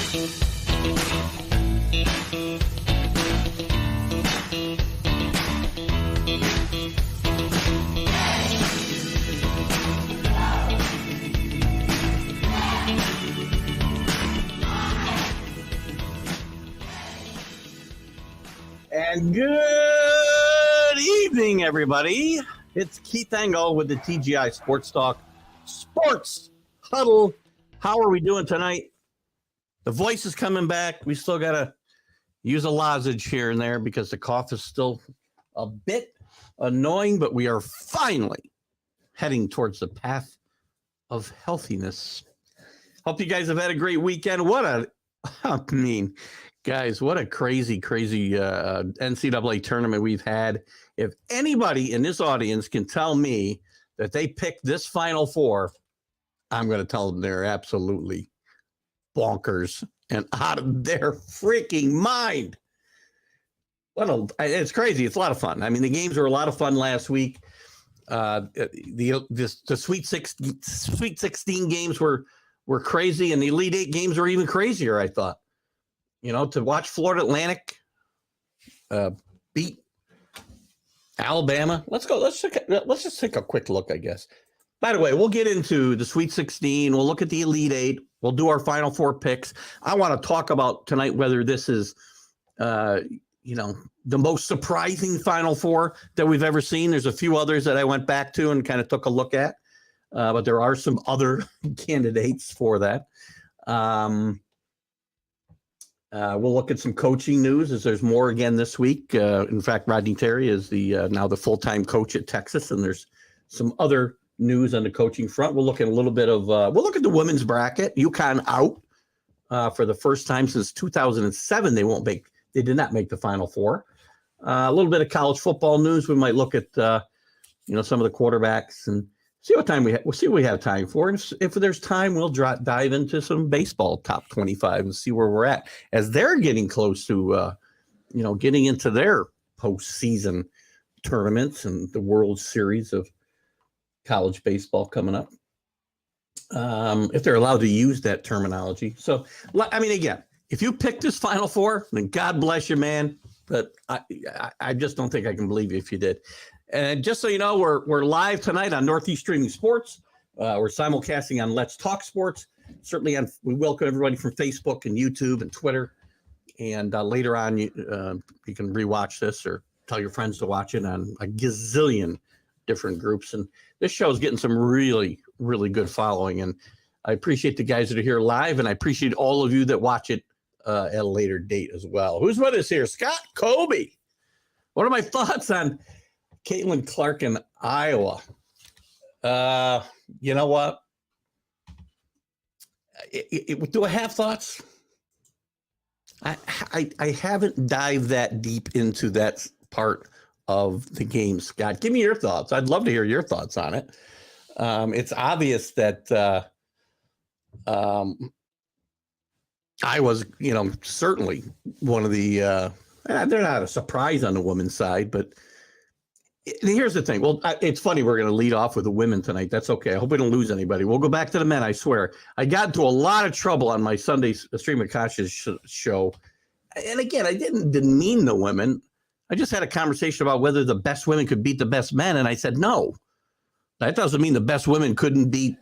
And good evening, everybody. It's Keith Engel with the TGI Sports Talk Sports Huddle. How are we doing tonight? The voice is coming back. We still got to use a lozenge here and there because the cough is still a bit annoying, but we are finally heading towards the path of healthiness. Hope you guys have had a great weekend. Guys, what a crazy NCAA tournament we've had. If anybody in this audience can tell me that they picked this Final Four, I'm going to tell them they're absolutely bonkers and out of their freaking mind. It's crazy. It's a lot of fun. I mean, the games were a lot of fun last week. The Sweet 16 games were crazy, and the Elite Eight games were even crazier, I thought. You know, to watch Florida Atlantic beat Alabama. Let's just take a quick look, I guess. By the way, we'll get into the Sweet 16. We'll look at the Elite Eight. We'll do our Final Four picks. I want to talk about tonight whether this is, the most surprising Final Four that we've ever seen. There's a few others that I went back to and kind of took a look at, but there are some other candidates for that. We'll look at some coaching news as there's more again this week. In fact, Rodney Terry is now the full-time coach at Texas, and there's some other news on the coaching front. We'll look at a little bit of we'll look at the women's bracket. UConn out for the first time since 2007. They did not make the Final Four. A little bit of college football news. We might look at some of the quarterbacks and see what time we'll see what we have time for. And if there's time, we'll dive into some baseball top 25 and see where we're at as they're getting close to, getting into their postseason tournaments and the World Series of college baseball coming up. If they're allowed to use that terminology. So, I mean, again, if you pick this Final Four, then God bless you, man. But I just don't think I can believe you if you did. And just so you know, we're live tonight on Northeast Streaming Sports. We're simulcasting on Let's Talk Sports. Certainly, we welcome everybody from Facebook and YouTube and Twitter. And later on, you can rewatch this or tell your friends to watch it on a gazillion different groups. And this show is getting some really, really good following. And I appreciate the guys that are here live, and I appreciate all of you that watch it at a later date as well. Who's with us here? Scott Kobe. What are my thoughts on Caitlin Clark in Iowa? You know what? Do I have thoughts? I haven't dived that deep into that part of the game, Scott. Give me your thoughts. I'd love to hear your thoughts on it. It's obvious that I was, certainly one of the they're not a surprise on the women's side, but here's the thing. Well, it's funny. We're going to lead off with the women tonight. That's okay. I hope we don't lose anybody. We'll go back to the men. I swear. I got into a lot of trouble on my Sunday Stream of Conscious show. And again, I didn't demean the women. I just had a conversation about whether the best women could beat the best men. And I said, no, that doesn't mean the best women couldn't beat,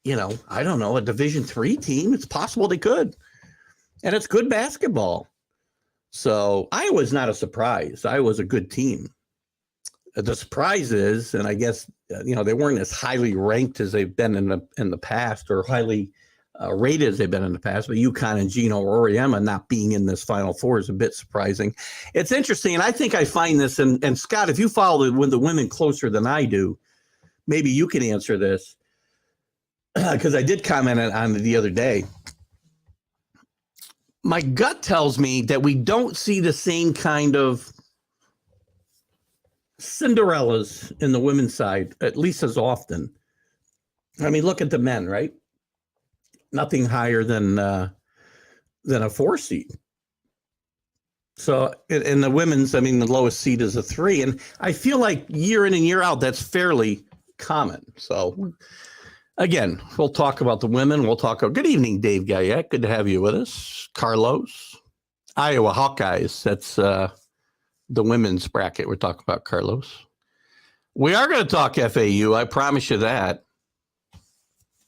I don't know, a Division III team. It's possible they could. And it's good basketball. So Iowa's not a surprise. Iowa's a good team. The surprise is, and I guess, they weren't as highly ranked as they've been in the past, or highly rated as they've been in the past, but UConn and Gino Auriemma not being in this Final Four is a bit surprising. It's interesting, and I think I find this, and Scott, if you follow the women closer than I do, maybe you can answer this, because I did comment on it the other day. My gut tells me that we don't see the same kind of Cinderellas in the women's side, at least as often. I mean, look at the men, right? Nothing higher than a 4 seed. So in the women's, I mean, the lowest seed is a 3. And I feel like year in and year out, that's fairly common. So Again, we'll talk about the women. We'll talk about, good evening, Dave Guyette. Good to have you with us. Carlos, Iowa Hawkeyes. That's the women's bracket. We're talking about Carlos. We are going to talk FAU. I promise you that.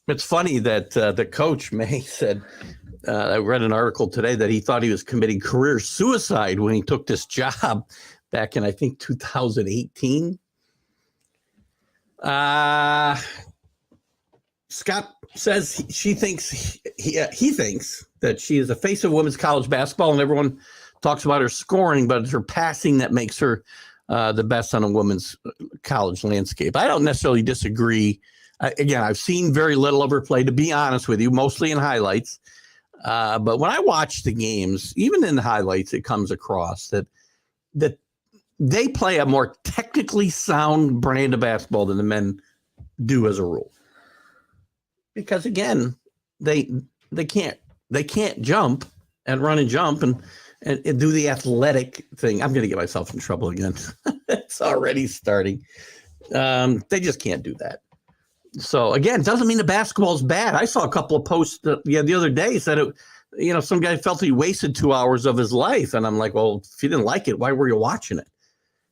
It's funny that the coach, May, said, I read an article today that he thought he was committing career suicide when he took this job back in, I think, 2018. Scott says he thinks that she is the face of women's college basketball, and everyone talks about her scoring, but it's her passing that makes her the best on a women's college landscape. I don't necessarily disagree. Again, I've seen very little of her play, to be honest with you, mostly in highlights. But when I watch the games, even in the highlights, it comes across that they play a more technically sound brand of basketball than the men do as a rule. Because again, they can't jump and run and jump and do the athletic thing. I'm going to get myself in trouble again. It's already starting. They just can't do that. So again, it doesn't mean the basketball is bad. I saw a couple of posts the other day said some guy felt he wasted 2 hours of his life, and I'm like, well, if you didn't like it, why were you watching it?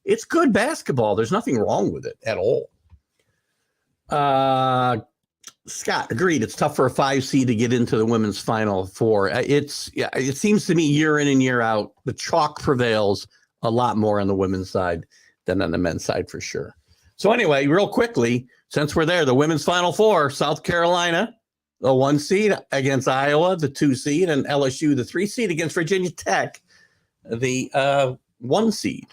It's good basketball. There's nothing wrong with it at all. Scott agreed. It's tough for a 5 seed to get into the women's Final Four. It seems to me year in and year out, the chalk prevails a lot more on the women's side than on the men's side for sure. So anyway, real quickly, since we're there, the women's Final Four, South Carolina, the 1 seed against Iowa, the 2 seed, and LSU, the 3 seed against Virginia Tech, the 1 seed.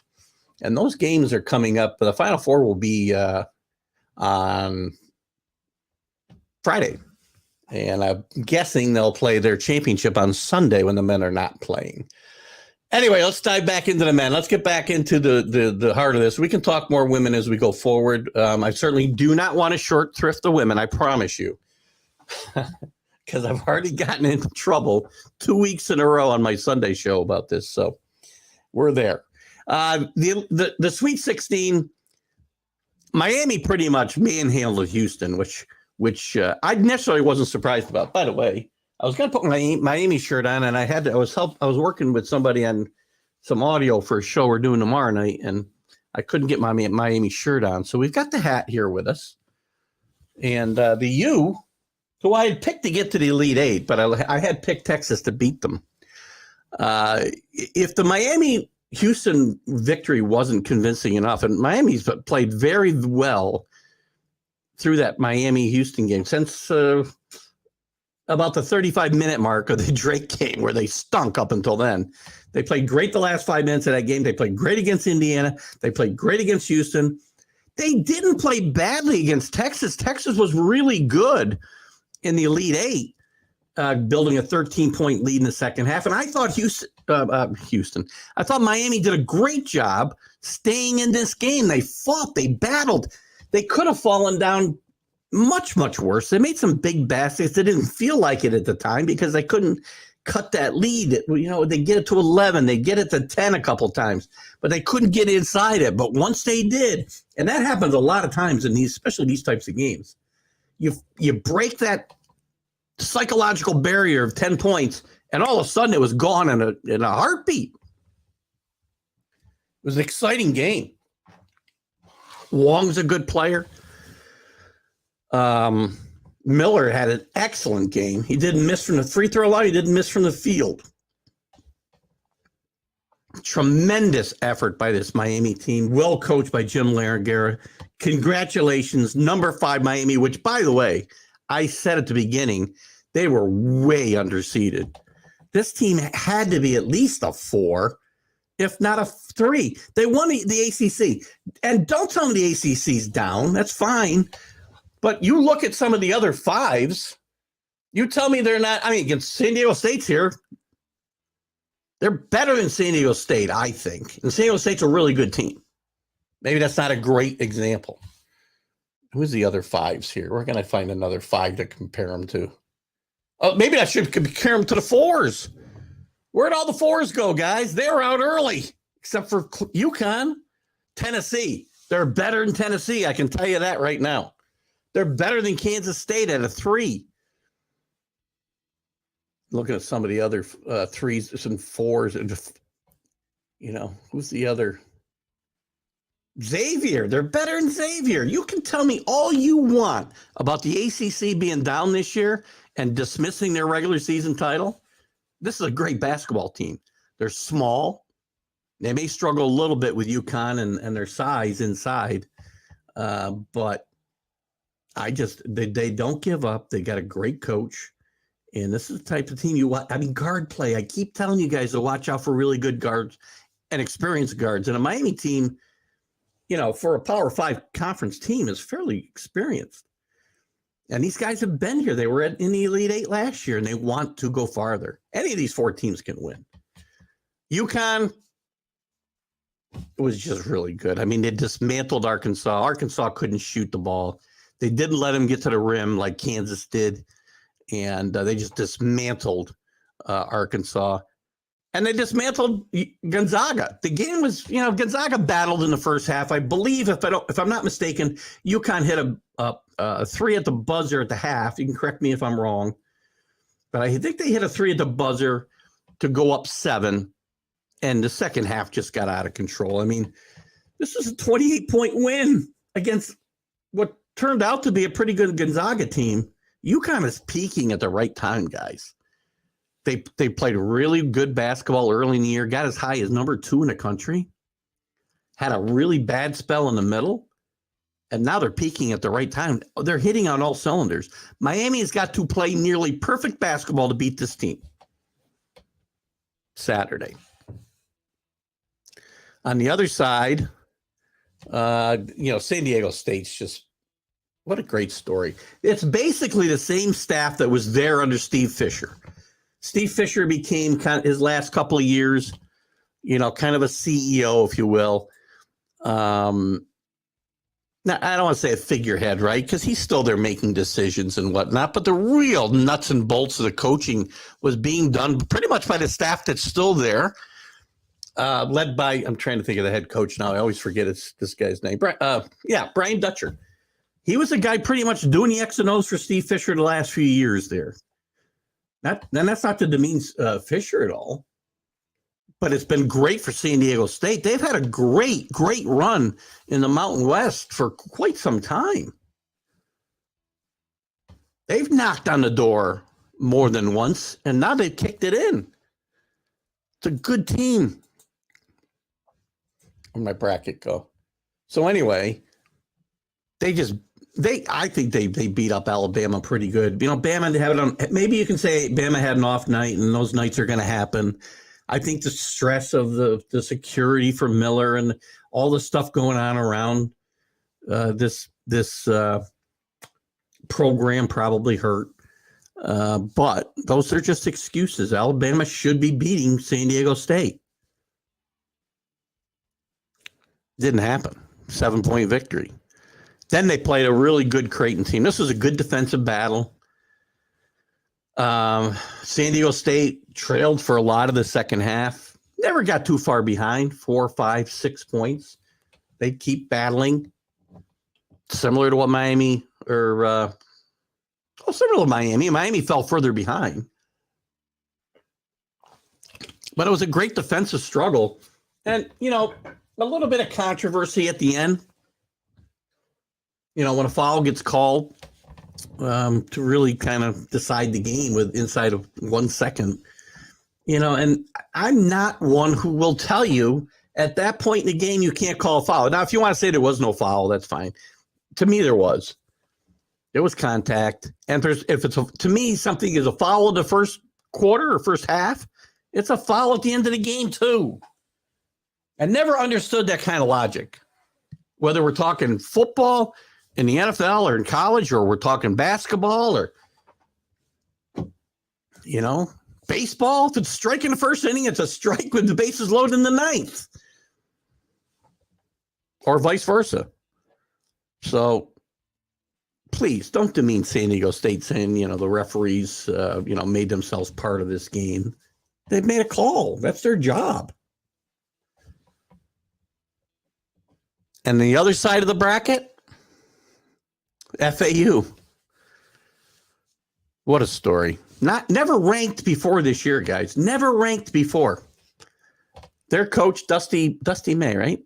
And those games are coming up. The Final Four will be on Friday. And I'm guessing they'll play their championship on Sunday when the men are not playing. Anyway, let's dive back into the men. Let's get back into the heart of this. We can talk more women as we go forward. I certainly do not want to short thrift the women, I promise you. Because I've already gotten into trouble 2 weeks in a row on my Sunday show about this. So we're there. The Sweet 16, Miami pretty much manhandled Houston, which I necessarily wasn't surprised about. By the way, I was going to put my Miami shirt on, and I was working with somebody on some audio for a show we're doing tomorrow night, and I couldn't get my Miami shirt on. So we've got the hat here with us, and the U, who I had picked to get to the Elite Eight, but I had picked Texas to beat them. If the Miami-Houston victory wasn't convincing enough, and Miami's played very well through that Miami-Houston game since about the 35-minute mark of the Drake game, where they stunk up until then. They played great the last 5 minutes of that game. They played great against Indiana. They played great against Houston. They didn't play badly against Texas. Texas was really good in the Elite Eight, building a 13-point lead in the second half. And I thought I thought Miami did a great job staying in this game. They fought. They battled. They could have fallen down much, much worse. They made some big baskets. They didn't feel like it at the time because they couldn't cut that lead. They get it to 11. They get it to 10 a couple times, but they couldn't get inside it. But once they did, and that happens a lot of times in especially these types of games, you break that psychological barrier of 10 points, and all of a sudden it was gone in a heartbeat. It was an exciting game. Wong's a good player. Miller had an excellent game. He didn't miss from the free throw line. He didn't miss from the field. Tremendous effort by this Miami team. Well coached by Jim Larragara. Congratulations, number 5 Miami, which, by the way, I said at the beginning, they were way underseeded. This team had to be at least a 4, if not a 3. They won the ACC. And don't tell me the ACC's down. That's fine. But you look at some of the other 5s, you tell me they're not. I mean, against San Diego State's here. They're better than San Diego State, I think. And San Diego State's a really good team. Maybe that's not a great example. Who's the other 5s here? Where can I find another 5 to compare them to? Oh, maybe I should compare them to the 4s. Where'd all the 4s go, guys? They were out early, except for UConn. Tennessee. They're better than Tennessee. I can tell you that right now. They're better than Kansas State at a 3. Looking at some of the other 3s and 4s, and just, who's the other? Xavier. They're better than Xavier. You can tell me all you want about the ACC being down this year and dismissing their regular season title. This is a great basketball team. They're small. They may struggle a little bit with UConn and their size inside, but they don't give up. They got a great coach, and this is the type of team you want. I mean, guard play. I keep telling you guys to watch out for really good guards and experienced guards. And a Miami team, for a Power 5 conference team, is fairly experienced. And these guys have been here. They were in the Elite 8 last year, and they want to go farther. Any of these 4 teams can win. UConn was just really good. I mean, they dismantled Arkansas. Arkansas couldn't shoot the ball. They didn't let them get to the rim like Kansas did, and they just dismantled Arkansas. And they dismantled Gonzaga. The game was, Gonzaga battled in the first half. I believe, if I'm not mistaken, UConn hit a 3 at the buzzer at the half. You can correct me if I'm wrong, but I think they hit a 3 at the buzzer to go up 7, and the second half just got out of control. I mean, this is a 28-point win against what turned out to be a pretty good Gonzaga team. UConn is peaking at the right time, guys. They played really good basketball early in the year, got as high as number 2 in the country, had a really bad spell in the middle, and now they're peaking at the right time. They're hitting on all cylinders. Miami has got to play nearly perfect basketball to beat this team Saturday. On the other side, San Diego State's just, what a great story. It's basically the same staff that was there under Steve Fisher. Steve Fisher became kind of his last couple of years, kind of a CEO, if you will. Now, I don't want to say a figurehead, right? Because he's still there making decisions and whatnot. But the real nuts and bolts of the coaching was being done pretty much by the staff that's still there, led by, I'm trying to think of the head coach now. I always forget this guy's name. Brian Dutcher. He was the guy pretty much doing the X and O's for Steve Fisher the last few years there. That's not to demean Fisher at all, but it's been great for San Diego State. They've had a great run in the Mountain West for quite some time. They've knocked on the door more than once, and now they've kicked it in. It's a good team. Where'd my bracket go? So anyway, I think they beat up Alabama pretty good. Bama had it on. Maybe you can say Bama had an off night, and those nights are going to happen. I think the stress of the security for Miller and all the stuff going on around this program probably hurt. But those are just excuses. Alabama should be beating San Diego State. Didn't happen. 7-point victory. Then they played a really good Creighton team. This was a good defensive battle. San Diego State trailed for a lot of the second half. Never got too far behind, 4, 5, 6 points. They'd keep battling. Similar to what Miami or similar to Miami. Miami fell further behind. But it was a great defensive struggle. And, a little bit of controversy at the end. When a foul gets called to really kind of decide the game with inside of 1 second, and I'm not one who will tell you at that point in the game, you can't call a foul. Now, if you want to say there was no foul, that's fine. To me, there was. There was contact. And to me, something is a foul in the first quarter or first half, it's a foul at the end of the game too. I never understood that kind of logic, whether we're talking football in the NFL or in college, or we're talking basketball or, baseball. If it's a strike in the first inning, it's a strike with the bases loaded in the ninth, or vice versa. So please don't demean San Diego State saying, the referees, made themselves part of this game. They've made a call. That's their job. And the other side of the bracket, FAU. What a story. Never ranked before this year, guys. Never ranked before. Their coach, Dusty May, right?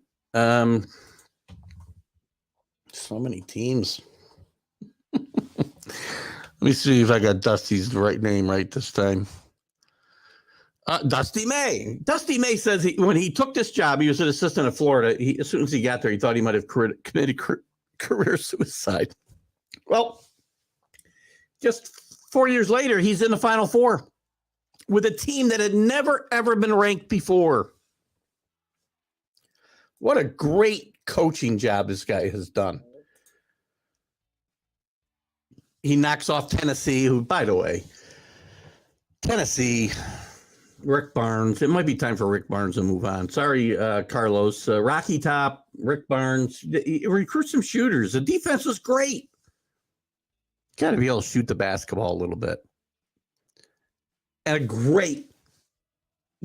So many teams. Let me see if I got Dusty's right name right this time. Dusty May. Dusty May says when he took this job, he was an assistant at Florida. As soon as he got there, he thought he might have committed career suicide. Well, just 4 years later, he's in the Final Four with a team that had never, ever been ranked before. What a great coaching job this guy has done. He knocks off Tennessee, who, by the way, Tennessee, Rick Barnes. It might be time for Rick Barnes to move on. Sorry, Carlos. Rocky Top, Rick Barnes. Recruit some shooters. The defense was great. Got to be able to shoot the basketball a little bit. And a great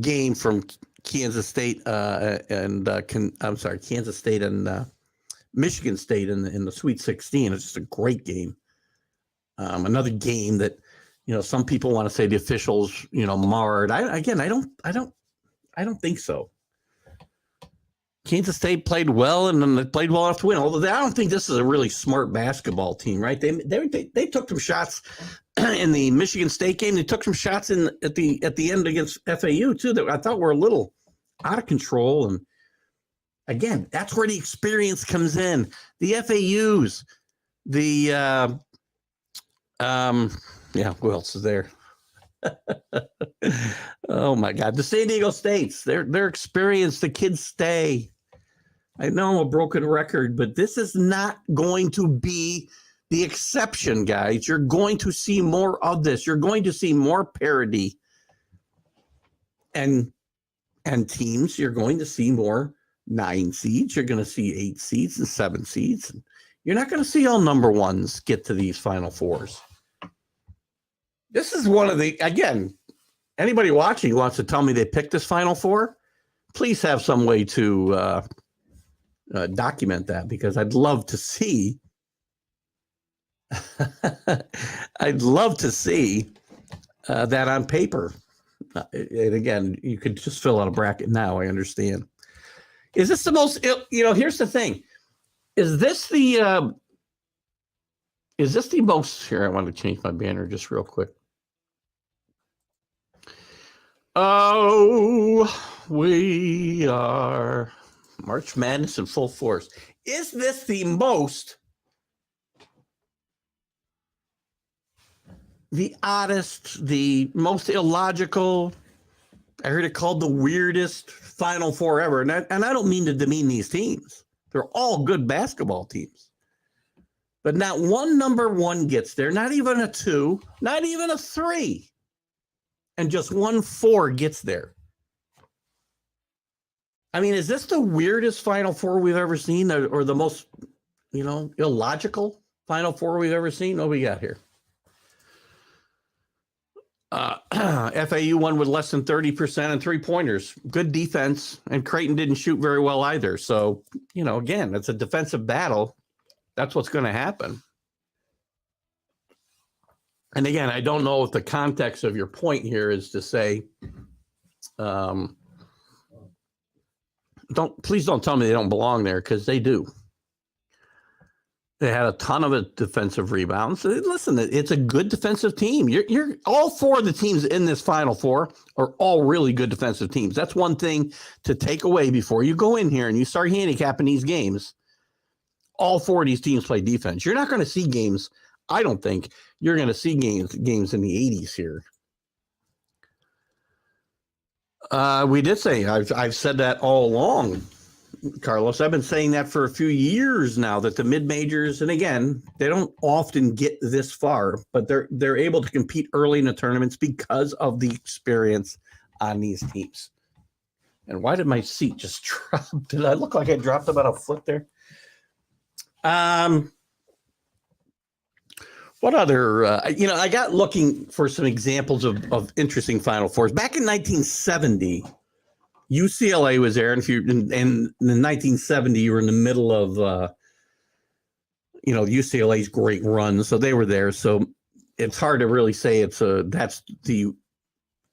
game from Kansas State Kansas State and Michigan State in the Sweet 16. It's just a great game. Another game that, some people want to say the officials, marred. I don't think so. Kansas State played well, and then they played well enough to win. Although I don't think this is a really smart basketball team, right? They took some shots in the Michigan State game. They took some shots at the end against FAU too that I thought were a little out of control. And again, that's where the experience comes in. The FAUs, who else is there? Oh my God, the San Diego States. Their experience. The kids stay. I know I'm a broken record, but this is not going to be the exception, guys. You're going to see more of this. You're going to see more parity and teams. You're going to see more 9 seeds. You're going to see 8 seeds and 7 seeds. You're not going to see all number ones get to these Final Fours. This is one of the, again, anybody watching who wants to tell me they picked this Final Four, please have some way to document that, because I'd love to see. I'd love to see that on paper. And again, you could just fill out a bracket now. I understand. Is this the most? Here's the thing. Is this the most? Here, I want to change my banner just real quick. Oh, we are March Madness in full force. Is this the most, the oddest, the most illogical, I heard it called the weirdest Final Four ever? And I don't mean to demean these teams. They're all good basketball teams. But not one number one gets there, not even a 2, not even a 3. And just 1 4 gets there. I mean, is this the weirdest Final Four we've ever seen, or the most, illogical Final Four we've ever seen? What we got here? FAU won with less than 30% and 3-pointers. Good defense, and Creighton didn't shoot very well either. So, again, it's a defensive battle. That's what's going to happen. And again, I don't know if the context of your point here is to say, please don't tell me they don't belong there, because they do. They had a ton of defensive rebounds. Listen, it's a good defensive team. You're all 4 of the teams in this Final Four are all really good defensive teams. That's one thing to take away before you go in here and you start handicapping these games. All 4 of these teams play defense. You're not going to see games. I don't think you're going to see games in the 80s here. We did say, I've said that all along, Carlos. I've been saying that for a few years now, that the mid-majors, and again, they don't often get this far, but they're able to compete early in the tournaments because of the experience on these teams. And why did my seat just drop? Did I look like I dropped about a foot there? What other, I got looking for some examples of interesting Final Fours. Back in 1970, UCLA was there. And in 1970, you were in the middle of, UCLA's great run, so they were there. So it's hard to really say that's the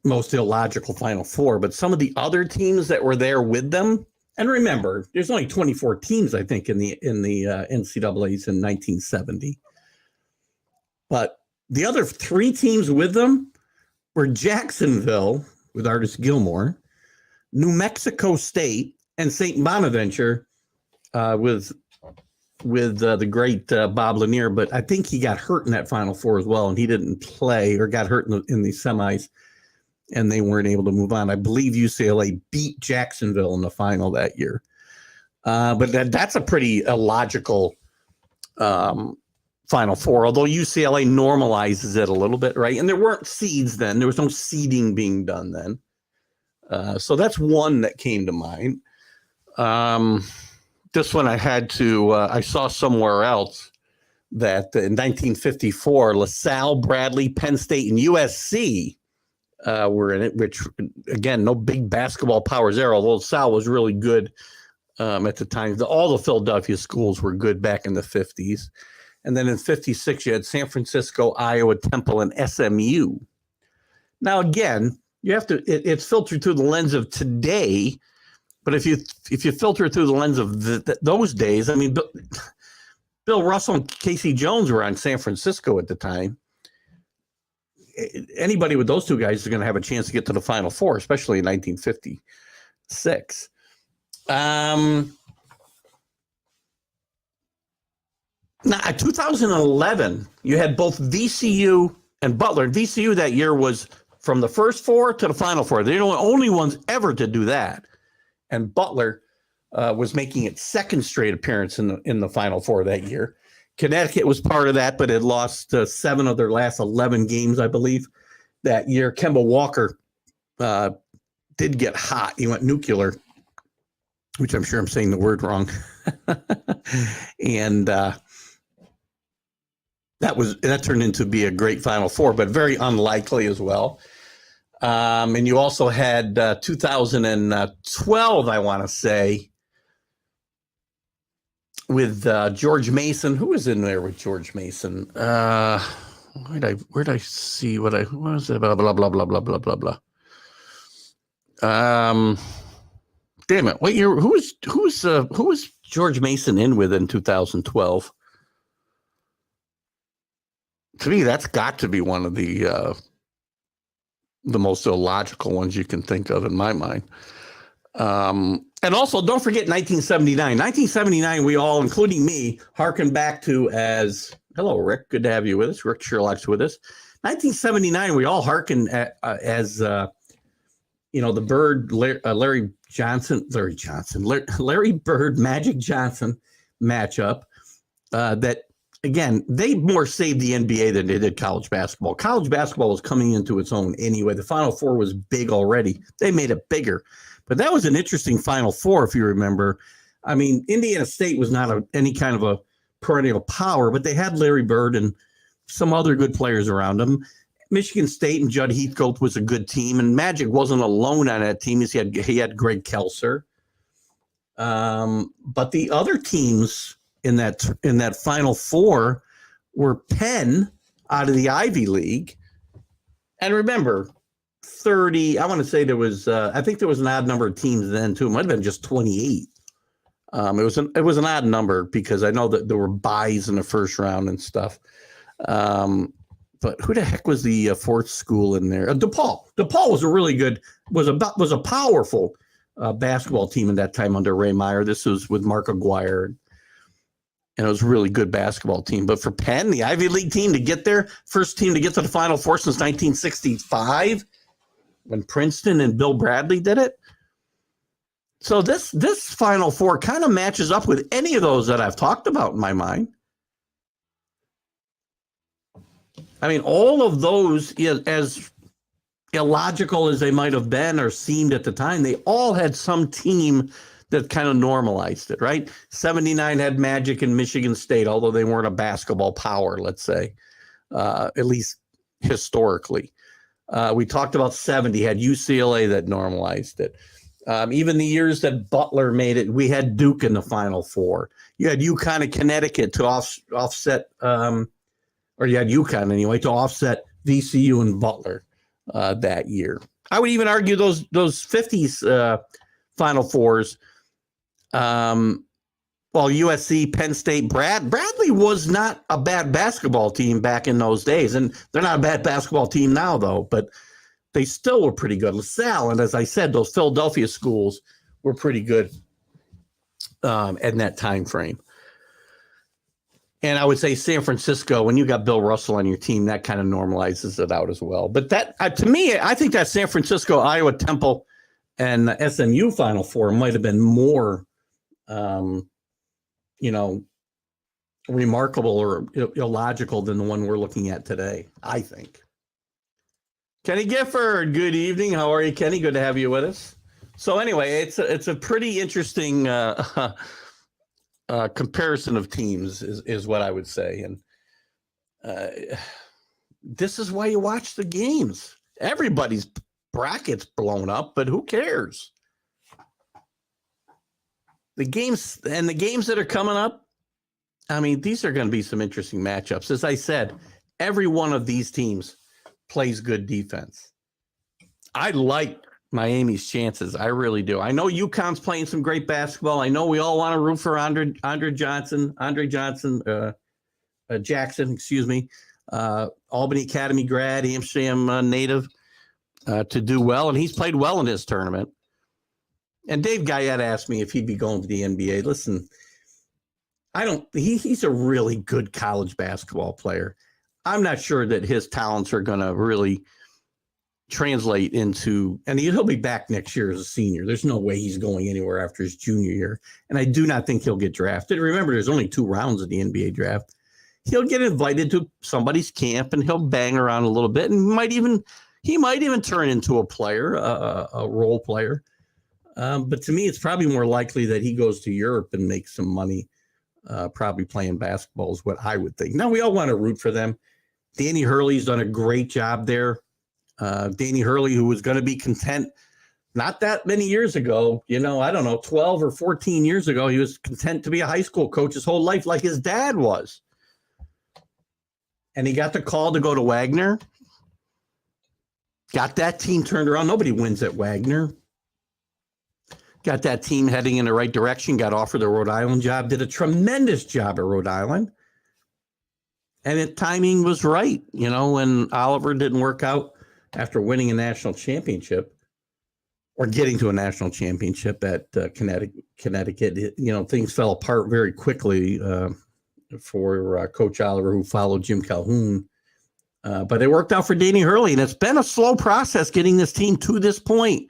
most illogical Final Four. But some of the other teams that were there with them, and remember, there's only 24 teams, I think, in the NCAA's in 1970. But the other 3 teams with them were Jacksonville with Artis Gilmore, New Mexico State, and St. Bonaventure with the great Bob Lanier. But I think he got hurt in that Final Four as well, and he didn't play or got hurt in the semis, and they weren't able to move on. I believe UCLA beat Jacksonville in the final that year. But that's a pretty illogical Final Four, although UCLA normalizes it a little bit, right? And there weren't seeds then. There was no seeding being done then. So that's one that came to mind. This one I saw somewhere else that in 1954, LaSalle, Bradley, Penn State, and USC were in it, which, again, no big basketball powers there, although LaSalle was really good at the time. All the Philadelphia schools were good back in the 50s. And then in 56, you had San Francisco, Iowa, Temple, and SMU. Now, again, it's filtered through the lens of today. But if you filter through the lens of those days, I mean, Bill Russell and Casey Jones were on San Francisco at the time. Anybody with those 2 guys is going to have a chance to get to the Final Four, especially in 1956. Now, in 2011, you had both VCU and Butler. VCU that year was from the first 4 to the Final Four. They're the only ones ever to do that. And Butler was making its 2nd straight appearance in the Final Four that year. Connecticut was part of that, but it lost 7 of their last 11 games, I believe, that year. Kemba Walker did get hot. He went nuclear, which I'm sure I'm saying the word wrong. And that turned into be a great Final Four, but very unlikely as well. And you also had 2012, I want to say, with George Mason. Who was in there with George Mason? Where'd I see what was it? Blah blah blah blah blah blah blah blah. Damn it! What year? Who was George Mason in with in 2012? To me, that's got to be one of the most illogical ones you can think of in my mind. And also, don't forget 1979. 1979, we all, including me, harken back to as, hello, Rick, good to have you with us. Rick Sherlock's with us. 1979, we all harken as the Bird, Larry Bird, Magic Johnson matchup that, again, they more saved the NBA than they did college basketball. College basketball was coming into its own anyway. The Final Four was big already. They made it bigger. But that was an interesting Final Four, if you remember. I mean, Indiana State was not any kind of a perennial power, but they had Larry Bird and some other good players around them. Michigan State and Judd Heathcote was a good team, and Magic wasn't alone on that team. He had Greg Kelser. But the other teams in that Final Four were Penn out of the Ivy League. And remember, 30, I want to say there was, I think there was an odd number of teams then too. It might have been just 28. It was an odd number because I know that there were buys in the first round and stuff. But who the heck was the 4th school in there? DePaul. DePaul was a really good, was a powerful basketball team at that time under Ray Meyer. This was with Mark Aguirre. And it was a really good basketball team. But for Penn, the Ivy League team to get there, first team to get to the Final Four since 1965, when Princeton and Bill Bradley did it. So this Final Four kind of matches up with any of those that I've talked about in my mind. I mean, all of those, as illogical as they might have been or seemed at the time, they all had some team that kind of normalized it, right? 79 had Magic and Michigan State, although they weren't a basketball power, let's say, at least historically. We talked about 70, had UCLA that normalized it. Even the years that Butler made it, we had Duke in the Final Four. You had UConn and Connecticut to offset, or you had UConn anyway, to offset VCU and Butler that year. I would even argue those 50s Final Fours, USC, Penn State, Bradley was not a bad basketball team back in those days. And they're not a bad basketball team now, though, but they still were pretty good. LaSalle, and as I said, those Philadelphia schools were pretty good in that time frame. And I would say San Francisco, when you got Bill Russell on your team, that kind of normalizes it out as well. But that, to me, I think that San Francisco, Iowa, Temple, and the SMU Final Four might have been more, remarkable or illogical than the one we're looking at today, I think. Kenny Gifford, good evening. How are you, Kenny? Good to have you with us. So anyway, it's a pretty interesting comparison of teams is what I would say. And this is why you watch the games. Everybody's bracket's blown up, but who cares? The games that are coming up, I mean, these are going to be some interesting matchups. As I said, every one of these teams plays good defense. I like Miami's chances. I really do. I know UConn's playing some great basketball. I know we all want to root for Andre Jackson, excuse me, Albany Academy grad, Amsterdam native, to do well. And he's played well in his tournament. And Dave Guyette asked me if he'd be going to the NBA. Listen, he's a really good college basketball player. I'm not sure that his talents are going to really translate into, and he'll be back next year as a senior. There's no way he's going anywhere after his junior year. And I do not think he'll get drafted. Remember, there's only 2 rounds of the NBA draft. He'll get invited to somebody's camp and he'll bang around a little bit and he might even turn into a player, a role player. But to me, it's probably more likely that he goes to Europe and makes some money, probably playing basketball is what I would think. Now, we all want to root for them. Danny Hurley's done a great job there. Danny Hurley, who was going to be content not that many years ago, 12 or 14 years ago, he was content to be a high school coach his whole life like his dad was. And he got the call to go to Wagner. Got that team turned around. Nobody wins at Wagner. Got that team heading in the right direction, got offered the Rhode Island job, did a tremendous job at Rhode Island. And the timing was right, when Oliver didn't work out after winning a national championship or getting to a national championship at Connecticut. Things fell apart very quickly for Coach Oliver, who followed Jim Calhoun. But it worked out for Danny Hurley, and it's been a slow process getting this team to this point.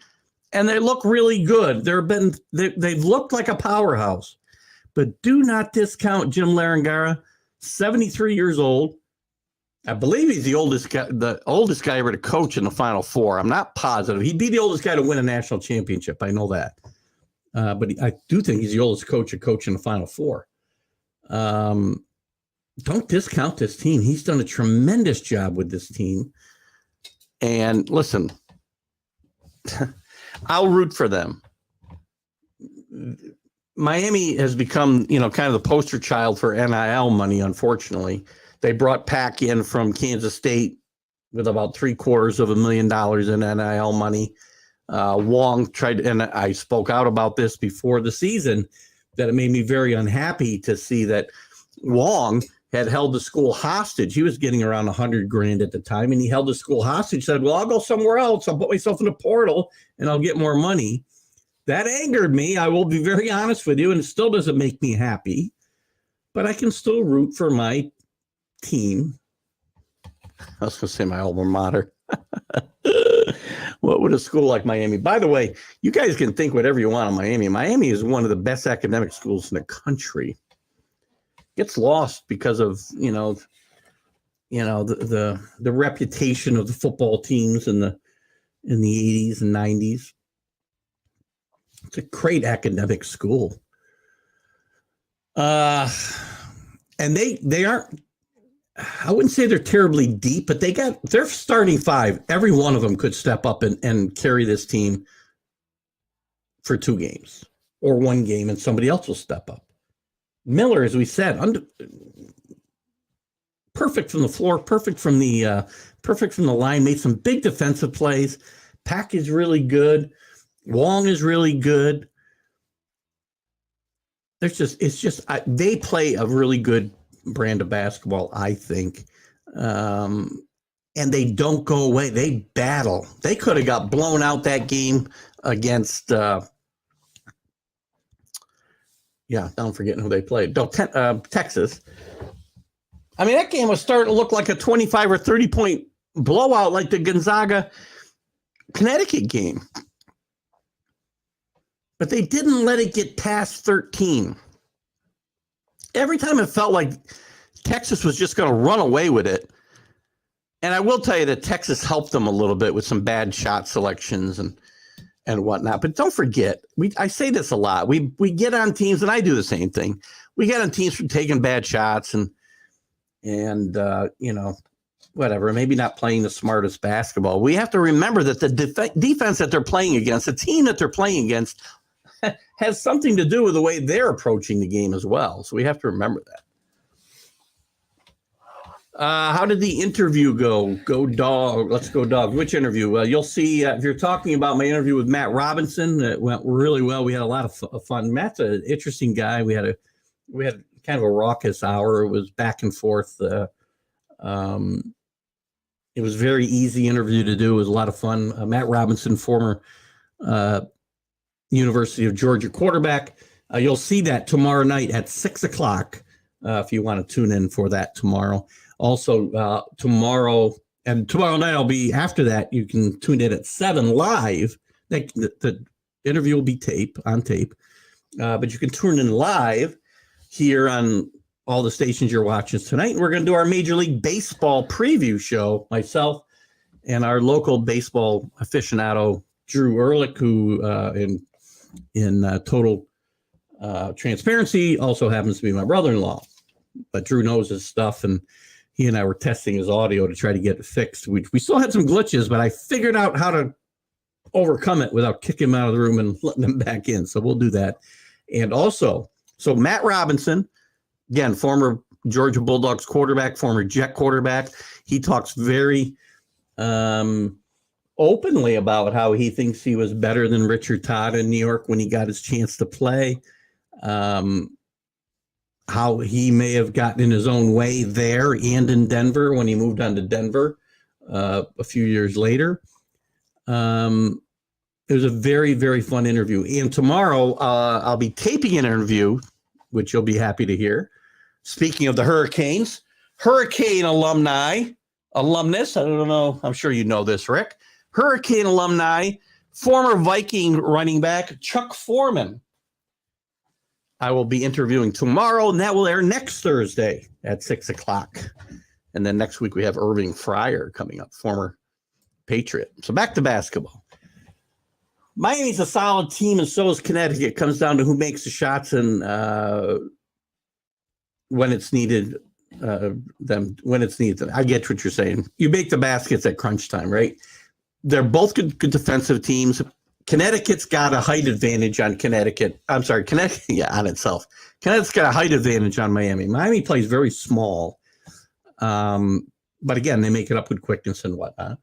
And they look really good. They've looked like a powerhouse. But do not discount Jim Larangara, 73 years old. I believe he's the oldest guy ever to coach in the Final Four. I'm not positive. He'd be the oldest guy to win a national championship. I know that. But I do think he's the oldest coach to coach in the Final Four. Don't discount this team. He's done a tremendous job with this team. And listen, I'll root for them. Miami has become, kind of the poster child for NIL money, unfortunately. They brought Pack in from Kansas State with about $750,000 in NIL money. Wong tried, and I spoke out about this before the season, that it made me very unhappy to see that Wong had held the school hostage. He was getting around $100,000 at the time, and he held the school hostage, said, well, I'll go somewhere else. I'll put myself in a portal and I'll get more money. That angered me. I will be very honest with you, and it still doesn't make me happy, but I can still root for my team. I was going to say my alma mater. What would a school like Miami? By the way, you guys can think whatever you want on Miami. Miami is one of the best academic schools in the country. Gets lost because of the reputation of the football teams in the 80s and 90s. It's a great academic school. And they aren't, I wouldn't say they're terribly deep, but they're starting 5. Every one of them could step up and carry this team for 2 games or 1 game, and somebody else will step up. Miller, as we said, perfect from the floor, perfect from the line, made some big defensive plays. Pack is really good. Wong is really good. They play a really good brand of basketball, I think. And they don't go away. They battle. They could have got blown out that game against, now I'm forgetting who they played. Texas. I mean, that game was starting to look like a 25 or 30 point blowout like the Gonzaga Connecticut game. But they didn't let it get past 13. Every time it felt like Texas was just going to run away with it. And I will tell you that Texas helped them a little bit with some bad shot selections and whatnot. But don't forget, I say this a lot. We get on teams, and I do the same thing. We get on teams for taking bad shots and whatever, maybe not playing the smartest basketball. We have to remember that the defense that they're playing against, the team that they're playing against, has something to do with the way they're approaching the game as well. So we have to remember that. How did the interview go? Go Dog. Let's go Dog. Which interview? Well, you'll see if you're talking about my interview with Matt Robinson. It went really well. We had a lot of fun. Matt's an interesting guy. We had kind of a raucous hour. It was back and forth. It was a very easy interview to do. It was a lot of fun. Matt Robinson, former University of Georgia quarterback. You'll see that tomorrow night at 6:00 if you want to tune in for that tomorrow. Also, tomorrow night I'll be after that. You can tune in at 7 live. The interview will be on tape, but you can tune in live here on all the stations you're watching tonight. And we're going to do our Major League Baseball preview show, myself and our local baseball aficionado, Drew Ehrlich, who in total transparency also happens to be my brother-in-law. But Drew knows his stuff, and he and I were testing his audio to try to get it fixed. We still had some glitches, but I figured out how to overcome it without kicking him out of the room and letting him back in. So we'll do that. And also, so Matt Robinson, again, former Georgia Bulldogs quarterback, former Jet quarterback. He talks very openly about how he thinks he was better than Richard Todd in New York when he got his chance to play. How he may have gotten in his own way there and in Denver when he moved on to Denver a few years later. It was a very, very fun interview. And tomorrow I'll be taping an interview, which you'll be happy to hear. Speaking of the Hurricanes, Hurricane alumnus, I don't know, I'm sure you know this, Rick. Hurricane alumni, former Viking running back Chuck Foreman. I will be interviewing tomorrow, and that will air next Thursday at 6:00. And then next week we have Irving Fryer coming up, former Patriot. So back to basketball. Miami's a solid team, and so is Connecticut. It comes down to who makes the shots and when it's needed. When it's needed. I get what you're saying. You make the baskets at crunch time, right? They're both good defensive teams. Connecticut's got a height advantage on Connecticut. I'm sorry, Connecticut, on itself. Connecticut's got a height advantage on Miami. Miami plays very small. But again, they make it up with quickness and whatnot.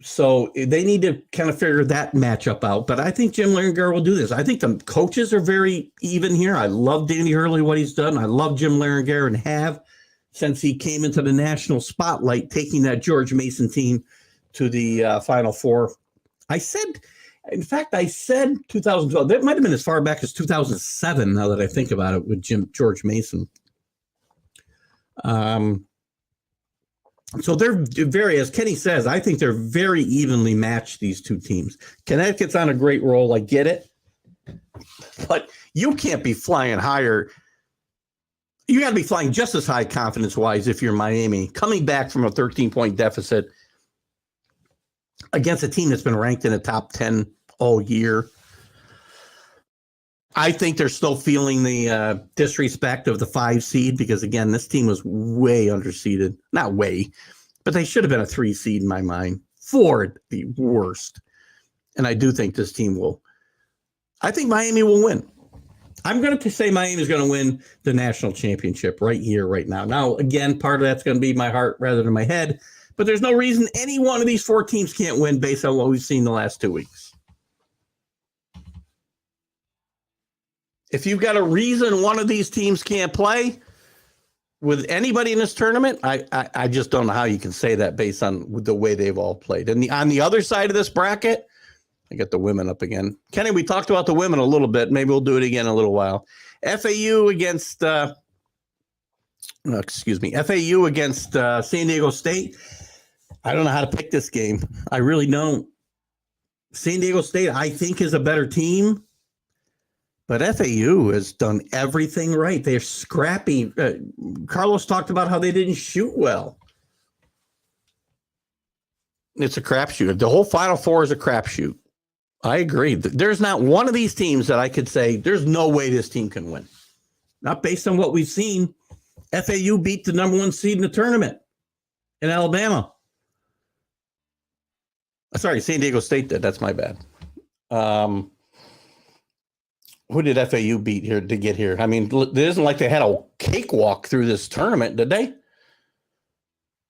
So they need to kind of figure that matchup out. But I think Jim Larranger will do this. I think the coaches are very even here. I love Danny Hurley, what he's done. I love Jim Larranger and have since he came into the national spotlight, taking that George Mason team to the Final Four. I said 2012. That might have been as far back as 2007, now that I think about it, with George Mason. So they're very, as Kenny says, I think they're very evenly matched, these two teams. Connecticut's on a great roll. I get it. But you can't be flying higher. You got to be flying just as high confidence-wise if you're Miami, coming back from a 13-point deficit against a team that's been ranked in the top 10 all year. I think they're still feeling the disrespect of the 5 seed because, again, this team was way underseeded. Not way, but they should have been a 3 seed in my mind. 4 at the worst. And I do think this team will. I think Miami will win. I'm going to say Miami is going to win the national championship right here, right now. Now, again, part of that's going to be my heart rather than my head. But there's no reason any one of these 4 teams can't win based on what we've seen the last 2 weeks. If you've got a reason one of these teams can't play with anybody in this tournament, I just don't know how you can say that based on the way they've all played. And on the other side of this bracket, I got the women up again. Kenny, we talked about the women a little bit. Maybe we'll do it again in a little while. FAU against FAU against San Diego State. I don't know how to pick this game. I really don't. San Diego State, I think, is a better team. But FAU has done everything right. They're scrappy. Carlos talked about how they didn't shoot well. It's a crapshoot. The whole Final Four is a crapshoot. I agree. There's not one of these teams that I could say there's no way this team can win. Not based on what we've seen. FAU beat the number 1 seed in the tournament in Alabama. Sorry, San Diego State did. That's my bad. Who did FAU beat here to get here? I mean, it isn't like they had a cakewalk through this tournament, did they?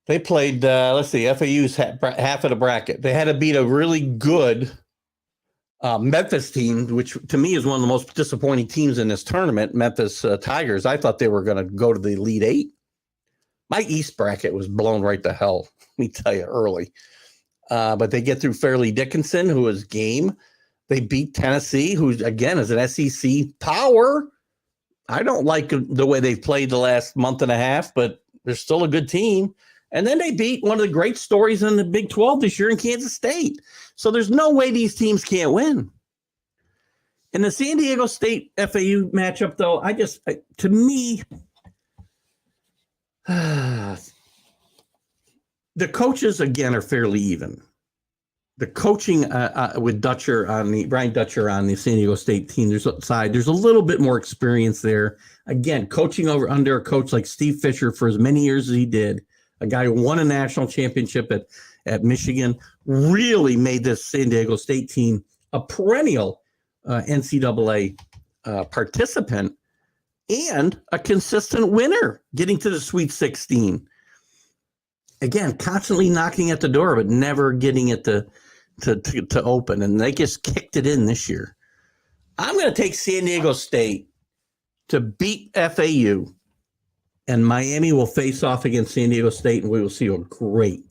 They played, let's see, FAU's half of the bracket. They had to beat a really good Memphis team, which to me is one of the most disappointing teams in this tournament, Memphis Tigers. I thought they were going to go to the Elite 8. My East bracket was blown right to hell, let me tell you, early. But they get through Fairleigh Dickinson, who is game. They beat Tennessee, who, again, is an SEC power. I don't like the way they've played the last month and a half, but they're still a good team. And then they beat one of the great stories in the Big 12 this year in Kansas State. So there's no way these teams can't win. In the San Diego State FAU matchup, though, to me, the coaches, again, are fairly even. The coaching with Brian Dutcher on the San Diego State team, there's a little bit more experience there. Again, coaching under a coach like Steve Fisher for as many years as he did, a guy who won a national championship at Michigan, really made this San Diego State team a perennial NCAA participant and a consistent winner, getting to the Sweet 16. Again, constantly knocking at the door, but never getting it to open. And they just kicked it in this year. I'm going to take San Diego State to beat FAU, and Miami will face off against San Diego State, and we will see a great,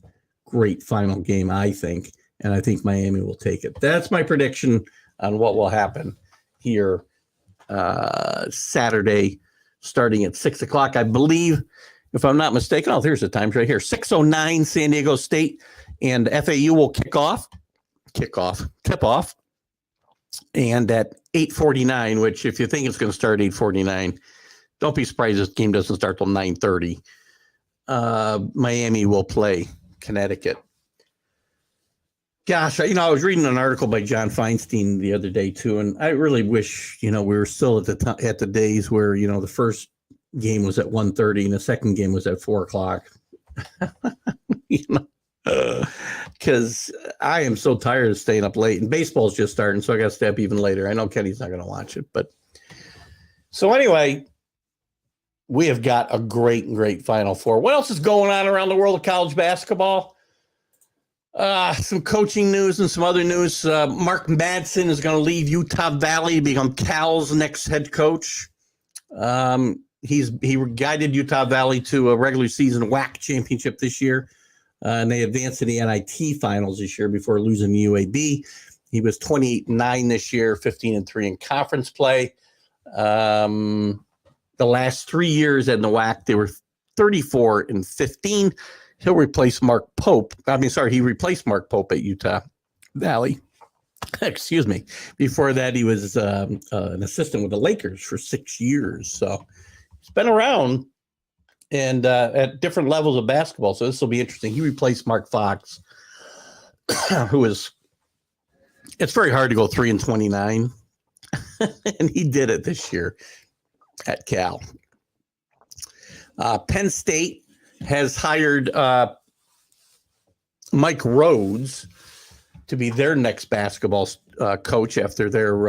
great final game, I think. And I think Miami will take it. That's my prediction on what will happen here Saturday, starting at 6 o'clock. I believe, if I'm not mistaken, here's the times right here. 6:09 San Diego State and FAU will tip off. And at 8:49, which if you think it's going to start 8:49, don't be surprised this game doesn't start till 9:30. Miami will play Connecticut. Gosh, I was reading an article by John Feinstein the other day too, and I really wish, we were still at the days where, the first game was at 1:30 and the second game was at 4 o'clock. Because I am so tired of staying up late, and baseball's just starting, so I got to stay up even later. I know Kenny's not going to watch it, but so anyway, we have got a great, great Final Four. What else is going on around the world of college basketball? Some coaching news and some other news. Mark Madsen is going to leave Utah Valley to become Cal's next head coach. He guided Utah Valley to a regular season WAC championship this year, and they advanced to the NIT finals this year before losing to UAB. He was 28-9 this year, 15-3 in conference play. The last 3 years in the WAC, they were 34-15. He replaced Mark Pope at Utah Valley. Excuse me. Before that, he was an assistant with the Lakers for 6 years. So he's been around and at different levels of basketball. So this will be interesting. He replaced Mark Fox, it's very hard to go 3-29. And he did it this year at Cal. Penn State has hired Mike Rhodes to be their next basketball coach after their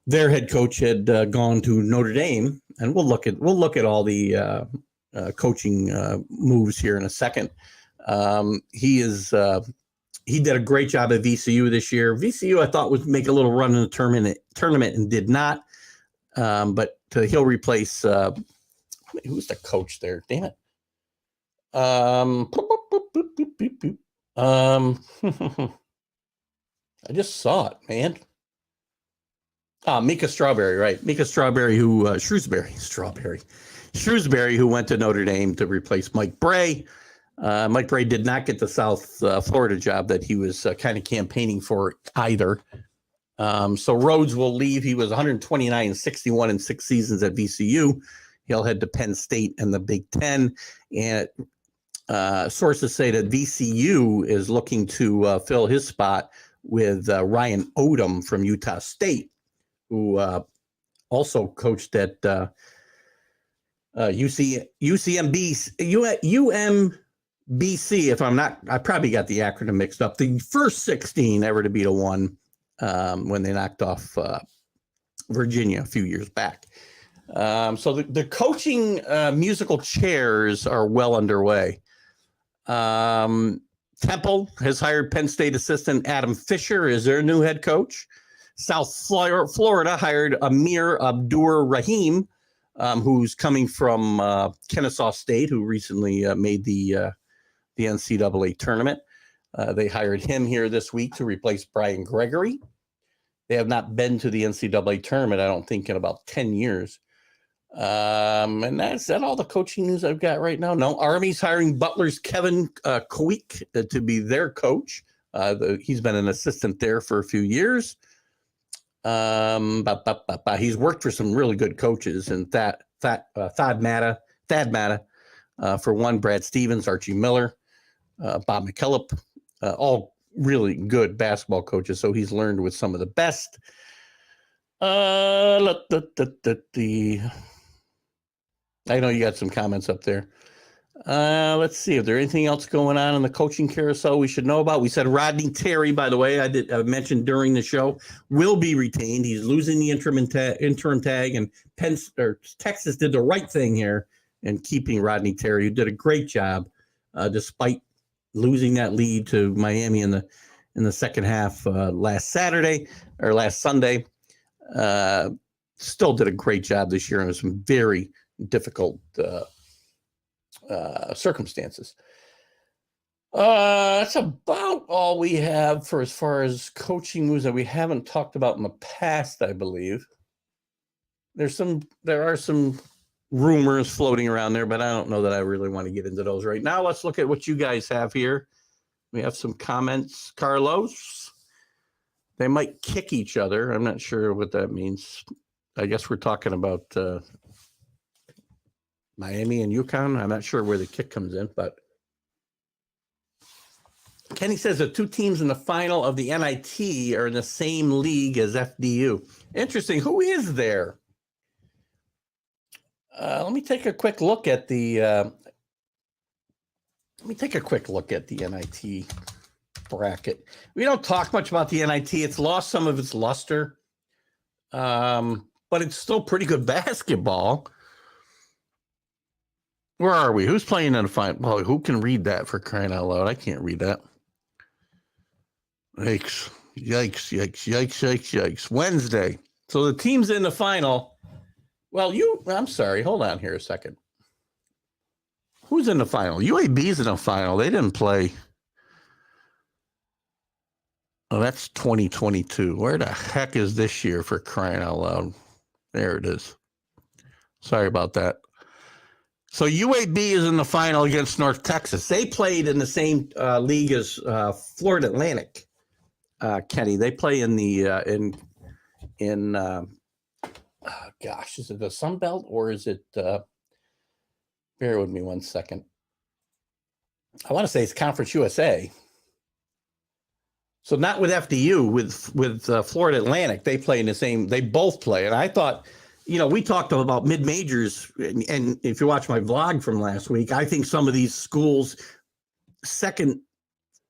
head coach had gone to Notre Dame. And we'll look at all the coaching moves here in a second. He did a great job at VCU this year. VCU, I thought, would make a little run in the tournament and did not. But he'll replace who's the coach there? Damn it. I just saw it, man. Mika Strawberry, right? Mika Strawberry, Shrewsbury, who went to Notre Dame to replace Mike Bray. Mike Bray did not get the South Florida job that he was kind of campaigning for either. So Rhodes will leave. He was 129-61 in 6 seasons at VCU. He'll head to Penn State and the Big Ten. And sources say that VCU is looking to fill his spot with Ryan Odom from Utah State, who also coached at UMBC. If I'm not, I probably got the acronym mixed up. The first 16 ever to beat a one when they knocked off Virginia a few years back. So the coaching musical chairs are well underway. Temple has hired Penn State assistant Adam Fisher as their new head coach. South Florida hired Amir Abdur-Rahim, who's coming from Kennesaw State, who recently made the NCAA tournament. They hired him here this week to replace Brian Gregory. They have not been to the NCAA tournament, I don't think, in about 10 years. And is that all the coaching news I've got right now? No, Army's hiring Butler's Kevin Kwiek to be their coach. He's been an assistant there for a few years. He's worked for some really good coaches, and Thad Matta, for one, Brad Stevens, Archie Miller, Bob McKillop, all really good basketball coaches. So he's learned with some of the best. I know you got some comments up there. Let's see if there's anything else going on in the coaching carousel we should know about. We said Rodney Terry, by the way, I mentioned during the show, will be retained. He's losing the interim tag, and Texas did the right thing here in keeping Rodney Terry, who did a great job despite losing that lead to Miami in the second half last Sunday. Still did a great job this year under some very difficult circumstances. That's about all we have for as far as coaching moves that we haven't talked about in the past, I believe. There are some rumors floating around there, but I don't know that I really want to get into those right now. Let's look at what you guys have here. We have some comments. Carlos, they might kick each other. I'm not sure what that means. I guess we're talking about Miami and UConn. I'm not sure where the kick comes in, but Kenny says the two teams in the final of the NIT are in the same league as FDU. Interesting. Who is there? Let me take a quick look at the NIT bracket. We don't talk much about the NIT. It's lost some of its luster, but it's still pretty good basketball. Where are we? Who's playing in the final? Well, who can read that, for crying out loud? I can't read that. Yikes. Wednesday. So the team's in the final. Well, I'm sorry. Hold on here a second. Who's in the final? UAB's in the final. They didn't play. Oh, that's 2022. Where the heck is this year, for crying out loud? There it is. Sorry about that. So UAB is in the final against North Texas. They played in the same league as Florida Atlantic. Kenny, they play in the is it the Sun Belt or is it? Bear with me one second. I want to say it's Conference USA. So not with FDU, with Florida Atlantic. They play in the same. They both play, and I thought. We talked about mid-majors, and if you watch my vlog from last week, I think some of these schools' second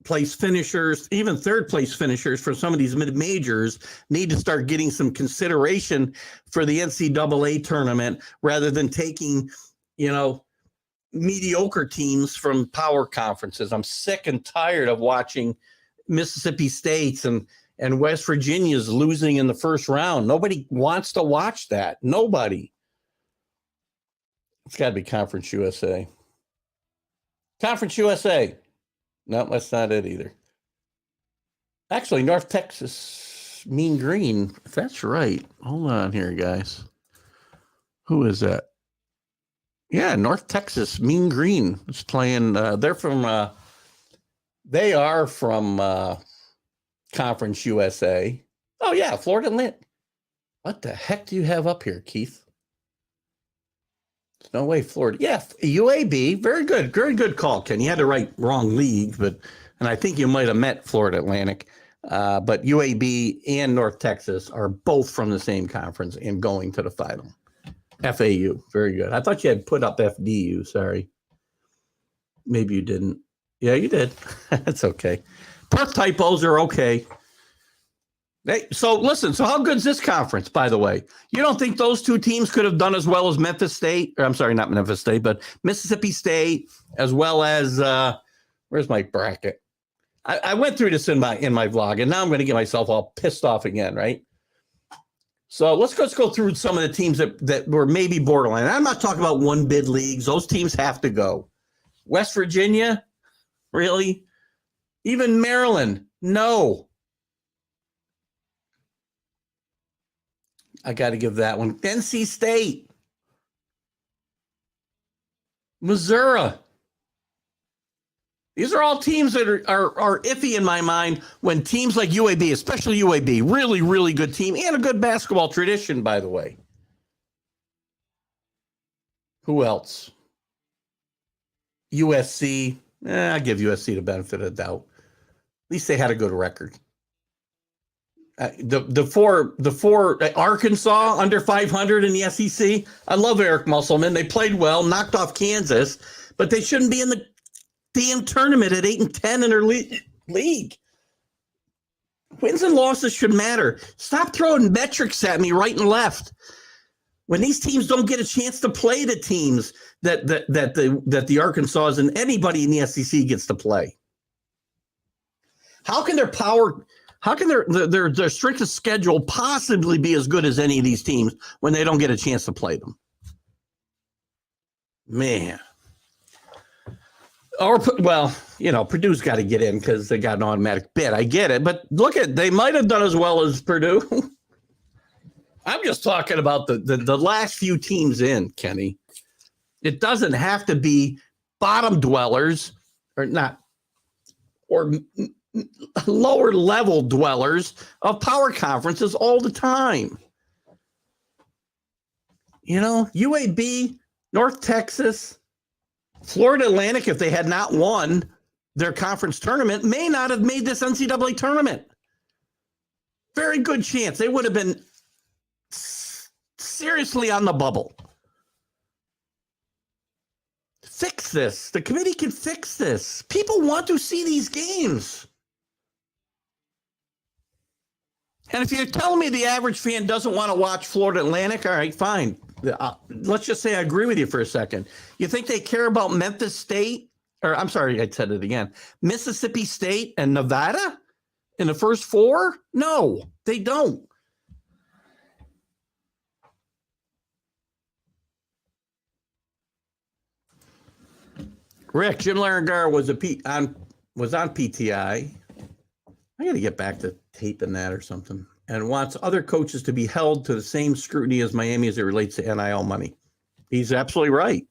place finishers, even third place finishers for some of these mid-majors need to start getting some consideration for the NCAA tournament rather than taking, mediocre teams from power conferences. I'm sick and tired of watching Mississippi State's and West Virginia's losing in the first round. Nobody wants to watch that. Nobody. It's got to be Conference USA. Conference USA. No, that's not it either. Actually, North Texas, Mean Green. If that's right. Hold on here, guys. Who is that? Yeah, North Texas, Mean Green is playing. They are from Conference USA. Oh, yeah, Florida Atlantic. What the heck do you have up here, Keith? There's no way Florida. Yeah, UAB. Very good. Very good call, Ken. You had to write wrong league, and I think you might have met Florida Atlantic. But UAB and North Texas are both from the same conference and going to the final. FAU. Very good. I thought you had put up FDU. Sorry. Maybe you didn't. Yeah, you did. That's okay. Perth typos are okay. Hey, so listen, so how good is this conference, by the way? You don't think those two teams could have done as well as Memphis State? Or, I'm sorry, not Memphis State, but Mississippi State, as well as where's my bracket? I went through this in my vlog, and now I'm going to get myself all pissed off again, right? So let's go through some of the teams that were maybe borderline. I'm not talking about one bid leagues. Those teams have to go. West Virginia, really? Even Maryland, no. I got to give that one. NC State. Missouri. These are all teams that are iffy in my mind when teams like UAB, especially UAB, really, really good team and a good basketball tradition, by the way. Who else? USC. I give USC the benefit of the doubt. At least they had a good record. The four Arkansas under 500 in the SEC. I love Eric Musselman. They played well, knocked off Kansas, but they shouldn't be in the damn tournament at 8-10 in their league. Wins and losses should matter. Stop throwing metrics at me right and left. When these teams don't get a chance to play the teams that the Arkansas and anybody in the SEC gets to play. How can their strength of schedule possibly be as good as any of these teams when they don't get a chance to play them? Man. Or, well, Purdue's got to get in because they got an automatic bid. I get it. But look they might have done as well as Purdue. I'm just talking about the last few teams in, Kenny. It doesn't have to be bottom dwellers or not, or lower level dwellers of power conferences all the time. UAB, North Texas, Florida Atlantic, if they had not won their conference tournament, may not have made this NCAA tournament. Very good chance. They would have been seriously on the bubble. Fix this. The committee can fix this. People want to see these games. And if you're telling me the average fan doesn't want to watch Florida Atlantic, all right, fine. Let's just say I agree with you for a second. You think they care about Memphis State? Or I'm sorry, I said it again. Mississippi State and Nevada in the first four? No, they don't. Rick, Jim Larragar was on PTI. I got to get back to taping that or something. And wants other coaches to be held to the same scrutiny as Miami as it relates to NIL money. He's absolutely right.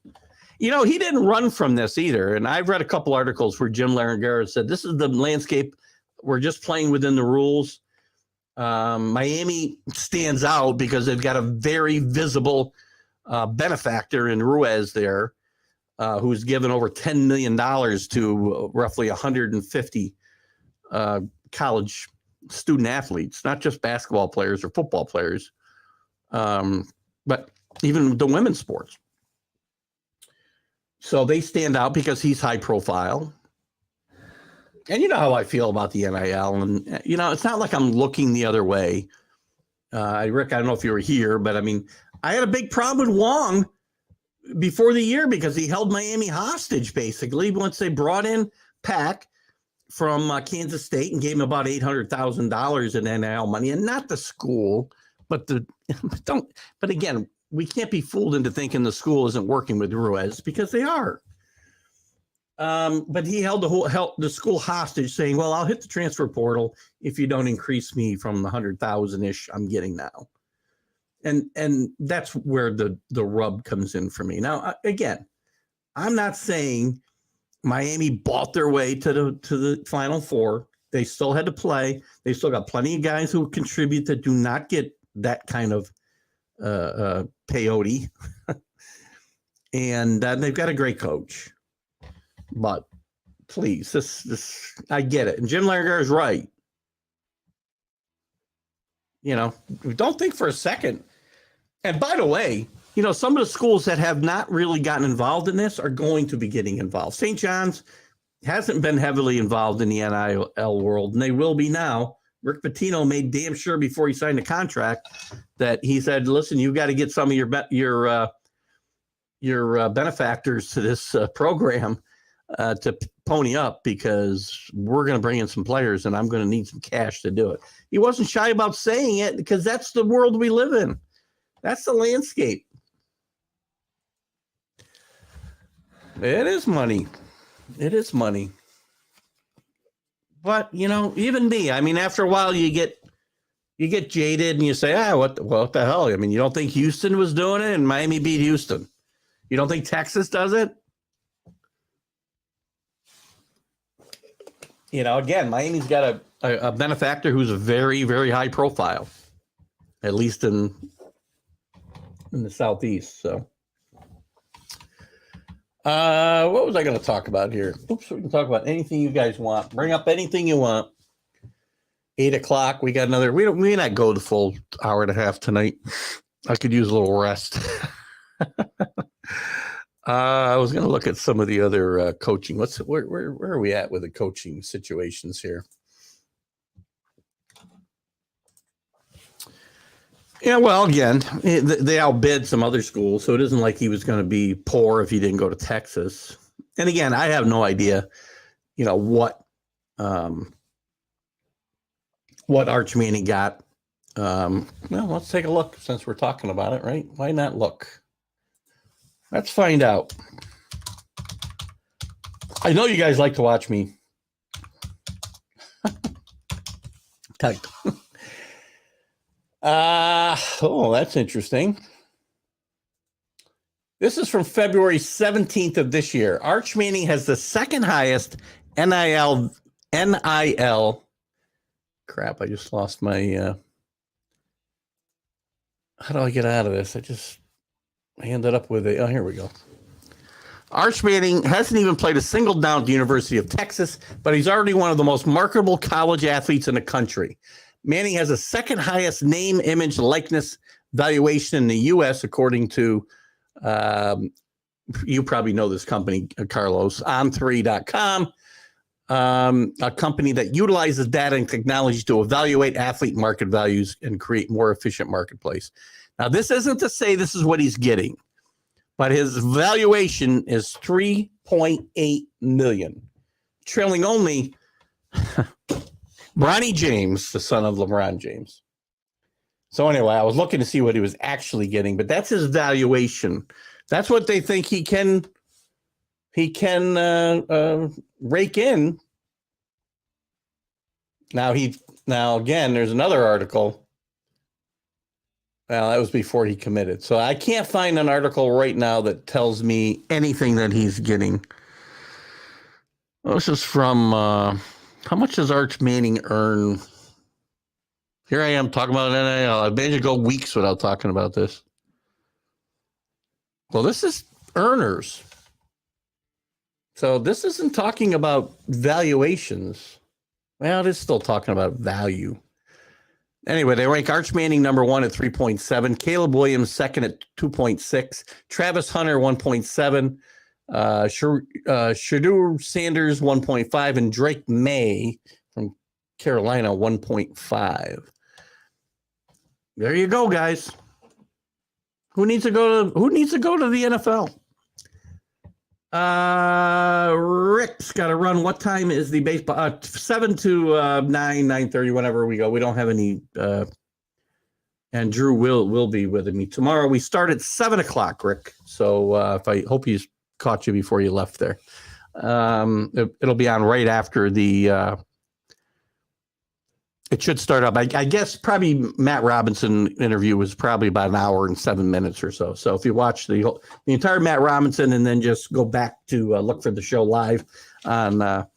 He didn't run from this either. And I've read a couple articles where Jim Larragar said, this is the landscape. We're just playing within the rules. Miami stands out because they've got a very visible benefactor in Ruiz there, who's given over $10 million to roughly 150 college student athletes, not just basketball players or football players, but even the women's sports. So they stand out because he's high profile. And you know how I feel about the NIL. And, you know, it's not like I'm looking the other way. Rick, I don't know if you were here, but I mean, I had a big problem with Wong before the year because he held Miami hostage, basically, once they brought in Pack from Kansas State and gave him about $800,000 in NIL money, and not the school, but but again, we can't be fooled into thinking the school isn't working with Ruiz, because they are. But he held the school hostage, saying, well, I'll hit the transfer portal if you don't increase me from the 100,000-ish I'm getting now. And that's where the rub comes in for me. Now, again, I'm not saying Miami bought their way to the Final Four. They still had to play. They still got plenty of guys who contribute that do not get that kind of peyote. And they've got a great coach. But please, this I get it. And Jim Largar is right. You know, don't think for a second. And by the way, you know, some of the schools that have not really gotten involved in this are going to be getting involved. St. John's hasn't been heavily involved in the NIL world, and they will be now. Rick Pitino made damn sure before he signed the contract that he said, listen, you got to get some of your benefactors to this program to pony up, because we're going to bring in some players and I'm going to need some cash to do it. He wasn't shy about saying it, because that's the world we live in. That's the landscape. It is money. It is money. But, you know, even me, I mean, after a while you get jaded and you say, what the hell? I mean, you don't think Houston was doing it and Miami beat Houston? You don't think Texas does it? You know, again, Miami's got a benefactor who's a very, very high profile, at least in the Southeast. So, what was I going to talk about here? Oops, we can talk about anything you guys want. Bring up anything you want. 8 o'clock. We got another. We may not go the full hour and a half tonight. I could use a little rest. I was going to look at some of the other coaching. Where are we at with the coaching situations here? Yeah, well, again, they outbid some other schools, so it isn't like he was going to be poor if he didn't go to Texas. And again, I have no idea, you know, what Arch Manning got. Well, let's take a look since we're talking about it, right? Why not look? Let's find out. I know you guys like to watch me type. That's interesting. This is from February 17th of this year. Arch Manning has the second highest NIL. Crap, I just lost my. How do I get out of this? I ended up with a. Oh, here we go. Arch Manning hasn't even played a single down at the University of Texas, but he's already one of the most marketable college athletes in the country. Manning has the second highest name, image, likeness valuation in the U.S., according to, you probably know this company, Carlos, on3.com, a company that utilizes data and technology to evaluate athlete market values and create more efficient marketplace. Now, this isn't to say this is what he's getting, but his valuation is $3.8 million, trailing only Bronny James, the son of LeBron James. So anyway, I was looking to see what he was actually getting, but that's his valuation. That's what they think he can rake in. Now again, there's another article. Well, that was before he committed. So I can't find an article right now that tells me anything that he's getting. Well, this is from, how much does Arch Manning earn? Here I am talking about NIL. I've managed to go weeks without talking about this. Well, this is earners. So this isn't talking about valuations. Well, it is still talking about value. Anyway, they rank Arch Manning number 1 at 3.7, Caleb Williams second at 2.6, Travis Hunter 1.7, Shadur Sanders 1.5 and Drake May from Carolina 1.5. There you go, guys. Who needs to go to the NFL? Rick's got to run. What time is the baseball? 7 to 9:30, whenever we go. We don't have any. And Drew will be with me tomorrow. We start at 7 o'clock, Rick. So if I hope he's caught you before you left there. It'll be on right after the. It should start up. I guess probably Matt Robinson interview was probably about an hour and 7 minutes or so. So if you watch the entire Matt Robinson and then just go back to look for the show live on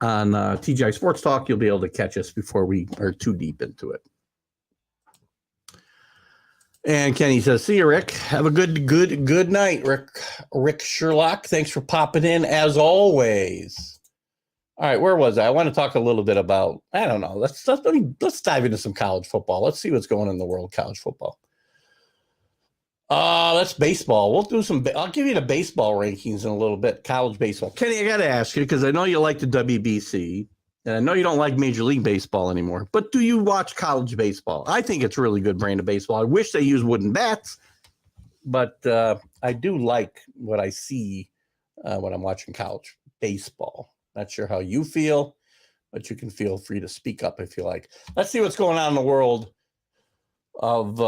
TGI Sports Talk, you'll be able to catch us before we are too deep into it. And Kenny says, "See you, Rick. Have a good night, Rick Sherlock. Thanks for popping in as always." All right, where was I? I want to talk a little bit about, I don't know. Let's dive into some college football. Let's see what's going on in the world of college football. That's baseball. We'll do some. I'll give you the baseball rankings in a little bit. College baseball. Kenny, I got to ask you because I know you like the WBC, and I know you don't like Major League Baseball anymore. But do you watch college baseball? I think it's a really good brand of baseball. I wish they use wooden bats, but I do like what I see when I'm watching college baseball. Not sure how you feel, but you can feel free to speak up if you like. Let's see what's going on in the world of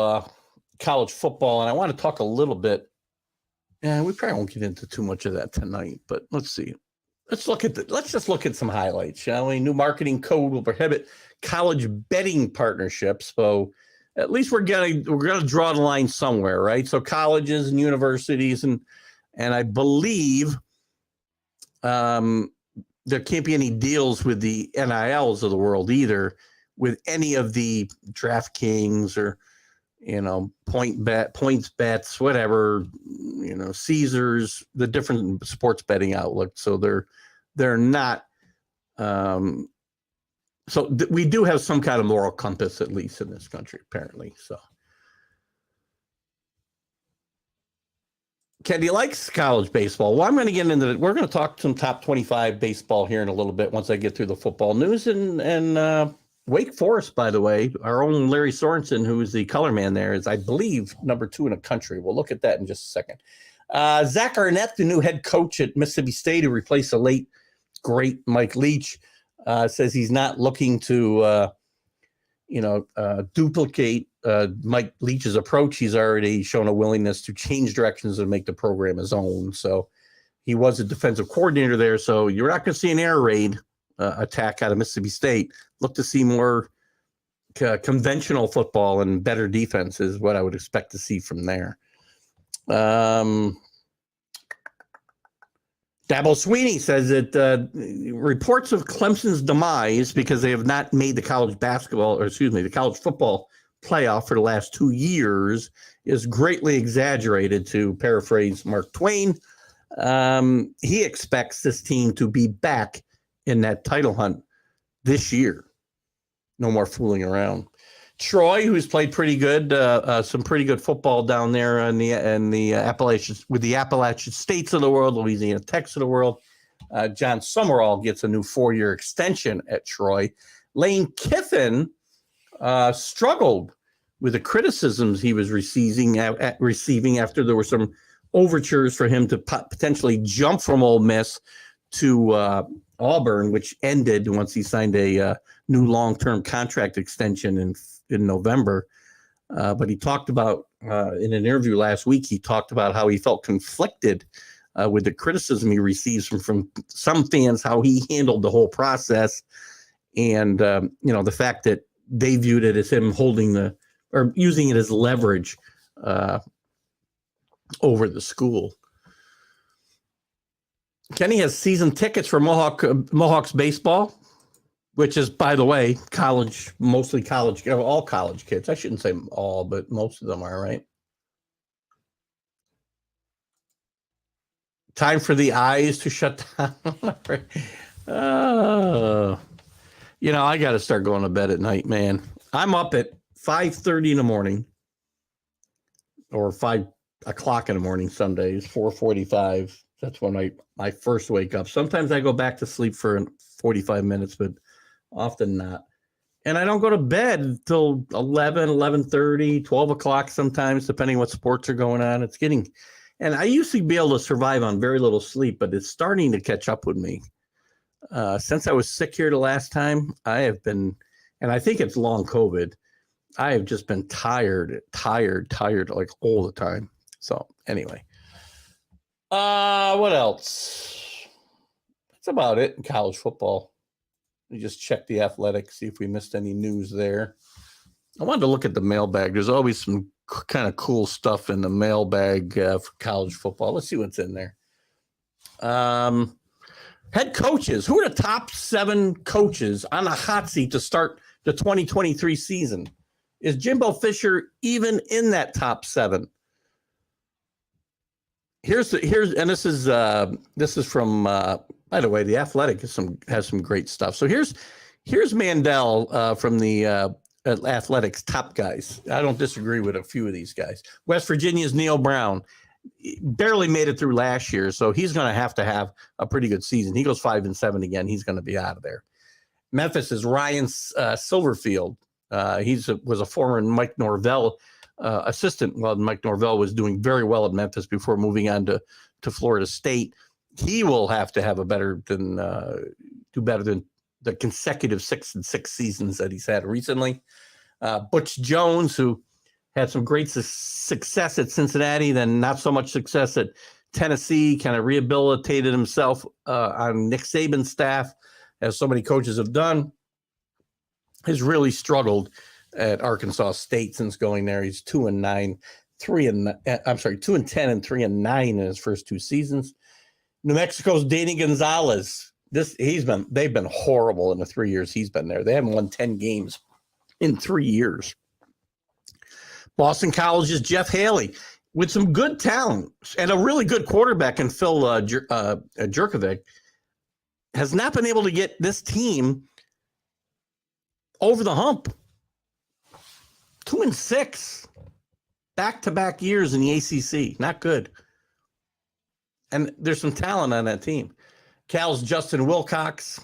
college football. And I want to talk a little bit. And we probably won't get into too much of that tonight, but let's see. Let's just look at some highlights, shall we? New marketing code will prohibit college betting partnerships. So at least we're gonna draw the line somewhere, right? So colleges and universities and I believe there can't be any deals with the NILs of the world either, with any of the DraftKings or, points bets, whatever, Caesars, the different sports betting outlets. So they're not. We do have some kind of moral compass, at least in this country, apparently. So. Kenny likes college baseball. Well, I'm going to get into it. We're going to talk some top 25 baseball here in a little bit once I get through the football news. And Wake Forest, by the way, our own Larry Sorensen, who is the color man there, is, I believe, number 2 in the country. We'll look at that in just a second. Zach Arnett, the new head coach at Mississippi State, who replaced the late, great Mike Leach, says he's not looking to, duplicate Mike Leach's approach. He's already shown a willingness to change directions and make the program his own. So he was a defensive coordinator there. So you're not going to see an air raid attack out of Mississippi State. Look to see more conventional football and better defense is what I would expect to see from there. Dabo Sweeney says that reports of Clemson's demise because they have not made the college football playoff for the last 2 years is greatly exaggerated, to paraphrase Mark Twain. He expects this team to be back in that title hunt this year. No more fooling around. Troy, who's played pretty good, some pretty good football down there in the Appalachians, with the Appalachian states of the world, Louisiana Techs of the world. John Summerall gets a new 4-year extension at Troy. Lane Kiffin struggled with the criticisms he was receiving after there were some overtures for him to potentially jump from Ole Miss to Auburn, which ended once he signed a new long-term contract extension in November. But he talked about, in an interview last week, he talked about how he felt conflicted with the criticism he receives from some fans, how he handled the whole process. And, the fact that they viewed it as him using it as leverage over the school. Kenny has season tickets for Mohawks baseball, which is, by the way, mostly college, all college kids. I shouldn't say all, but most of them are, right? Time for the eyes to shut down. I got to start going to bed at night, man. I'm up at 5:30 in the morning, or 5 o'clock in the morning some days, 4:45. That's when my first wake up. Sometimes I go back to sleep for 45 minutes, but often not. And I don't go to bed until 11, 11:30, 12 o'clock sometimes, depending what sports are going on. And I used to be able to survive on very little sleep, but it's starting to catch up with me. Since I was sick here the last time, I have been, and I think it's long COVID, I have just been tired, like all the time. So anyway, what else? That's about it in college football. We just check the Athletics, see if we missed any news there. I wanted to look at the mailbag. There's always some kind of cool stuff in the mailbag for college football. Let's see what's in there. Head coaches. Who are the top 7 coaches on the hot seat to start the 2023 season? Is Jimbo Fisher even in that top 7? Here's and this is from by the way, the Athletic has some great stuff. So here's Mandel from the Athletics top guys. I don't disagree with a few of these guys. West Virginia's Neil Brown barely made it through last year, so he's going to have a pretty good season. He goes 5-7 again. He's going to be out of there. Memphis is Ryan Silverfield. Was a former Mike Norvell assistant. Well, Mike Norvell was doing very well at Memphis before moving on to Florida State. He will have to have do better than the consecutive 6-6 seasons that he's had recently. Butch Jones, who had some great success at Cincinnati, then not so much success at Tennessee, kind of rehabilitated himself on Nick Saban's staff, as so many coaches have done. Has really struggled at Arkansas State since going there. He's 2-10 and 3-9 in his first 2 seasons. New Mexico's Danny Gonzalez. They've been horrible in the 3 years he's been there. They haven't won 10 games in 3 years. Boston College's Jeff Haley with some good talent and a really good quarterback in Phil Jurkovec has not been able to get this team over the hump. 2-6 back-to-back years in the ACC. Not good. And there's some talent on that team. Cal's Justin Wilcox.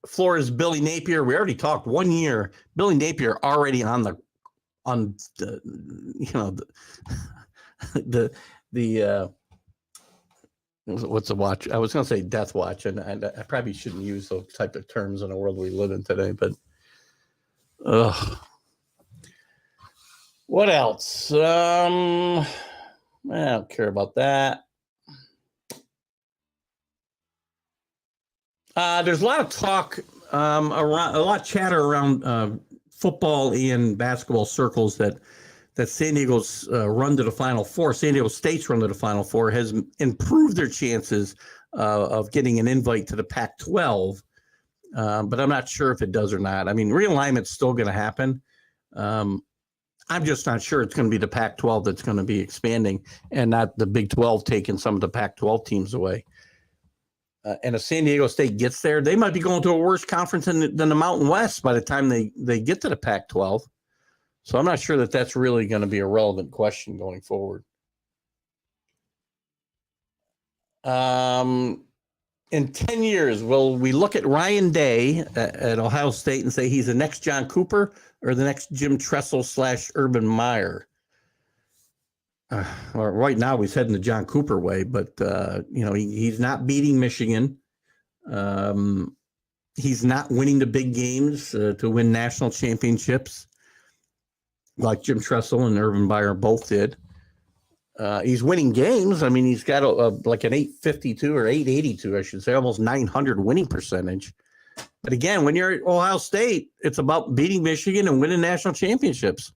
Florida's Billy Napier. We already talked 1 year. Billy Napier already on the what's the watch? I was going to say death watch, and I probably shouldn't use those type of terms in the world we live in today, but what else? I don't care about that. There's a lot of talk around, a lot of chatter around football and basketball circles that San Diego's run to the Final Four, San Diego State's run to the Final Four has improved their chances of getting an invite to the Pac-12. But I'm not sure if it does or not. I mean, realignment's still going to happen. I'm just not sure it's going to be the Pac-12 that's going to be expanding and not the Big 12 taking some of the Pac-12 teams away. And if San Diego State gets there, they might be going to a worse conference than the Mountain West by the time they get to the Pac-12. So I'm not sure that that's really going to be a relevant question going forward. In 10 years, will we look at Ryan Day at Ohio State and say he's the next John Cooper or the next Jim Tressel / Urban Meyer? Well, right now he's heading the John Cooper way, but he's not beating Michigan. He's not winning the big games to win national championships like Jim Tressel and Urban Meyer both did. He's winning games. I mean, he's got like an 852 or 882, I should say, almost 900 winning percentage. But again, when you're at Ohio State, it's about beating Michigan and winning national championships.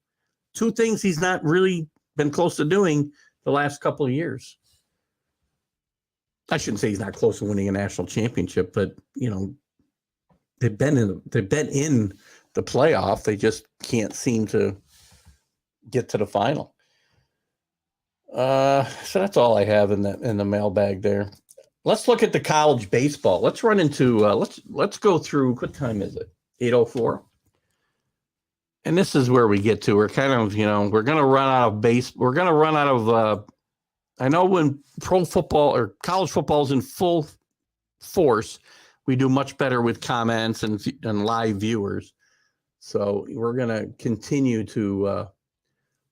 2 things he's not really been close to doing the last couple of years. I shouldn't say he's not close to winning a national championship, but they've been in the playoff. They just can't seem to get to the final. So that's all I have in the mailbag there. Let's look at the college baseball. Let's run into let's go through, what time is it? 8:04. And this is where we get to. We're kind of, we're going to run out of base. We're going to run out of. I know when pro football or college football is in full force, we do much better with comments and live viewers. So we're going to continue to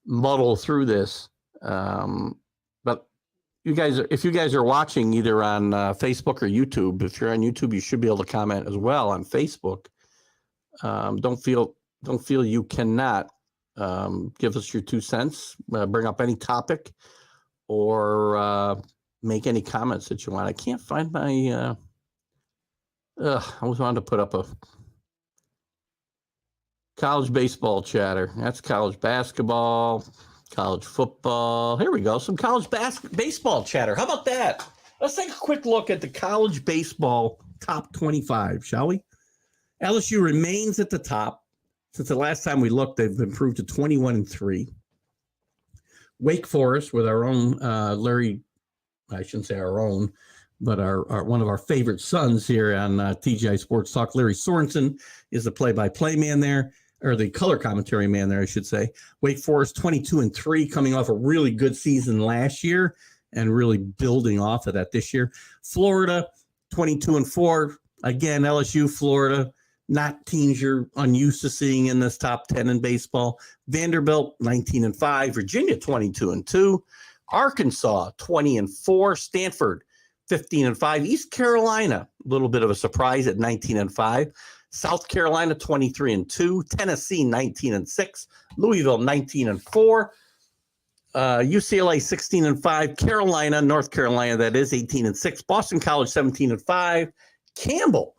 muddle through this. But if you guys are watching either on Facebook or YouTube, if you're on YouTube, you should be able to comment as well on Facebook. Don't feel you cannot give us your 2 cents, bring up any topic, or make any comments that you want. I can't find my. I always wanted to put up a college baseball chatter. That's college basketball, college football. Here we go. Some college baseball chatter. How about that? Let's take a quick look at the college baseball top 25, shall we? LSU remains at the top. Since the last time we looked, they've improved to 21-3. Wake Forest with our own Larry, I shouldn't say our own, but our one of our favorite sons here on TGI Sports Talk, Larry Sorensen, is the play-by-play man there, or the color commentary man there, I should say. Wake Forest 22-3, coming off a really good season last year and really building off of that this year. Florida 22-4. Again, LSU, Florida, not teams you're unused to seeing in this top 10 in baseball. Vanderbilt 19-5. Virginia 22-2. Arkansas 20-4. Stanford 15-5. East Carolina, a little bit of a surprise at 19-5. South Carolina 23-2. Tennessee 19-6. Louisville 19-4. UCLA 16-5. Carolina, North Carolina, that is 18-6. Boston College 17-5. Campbell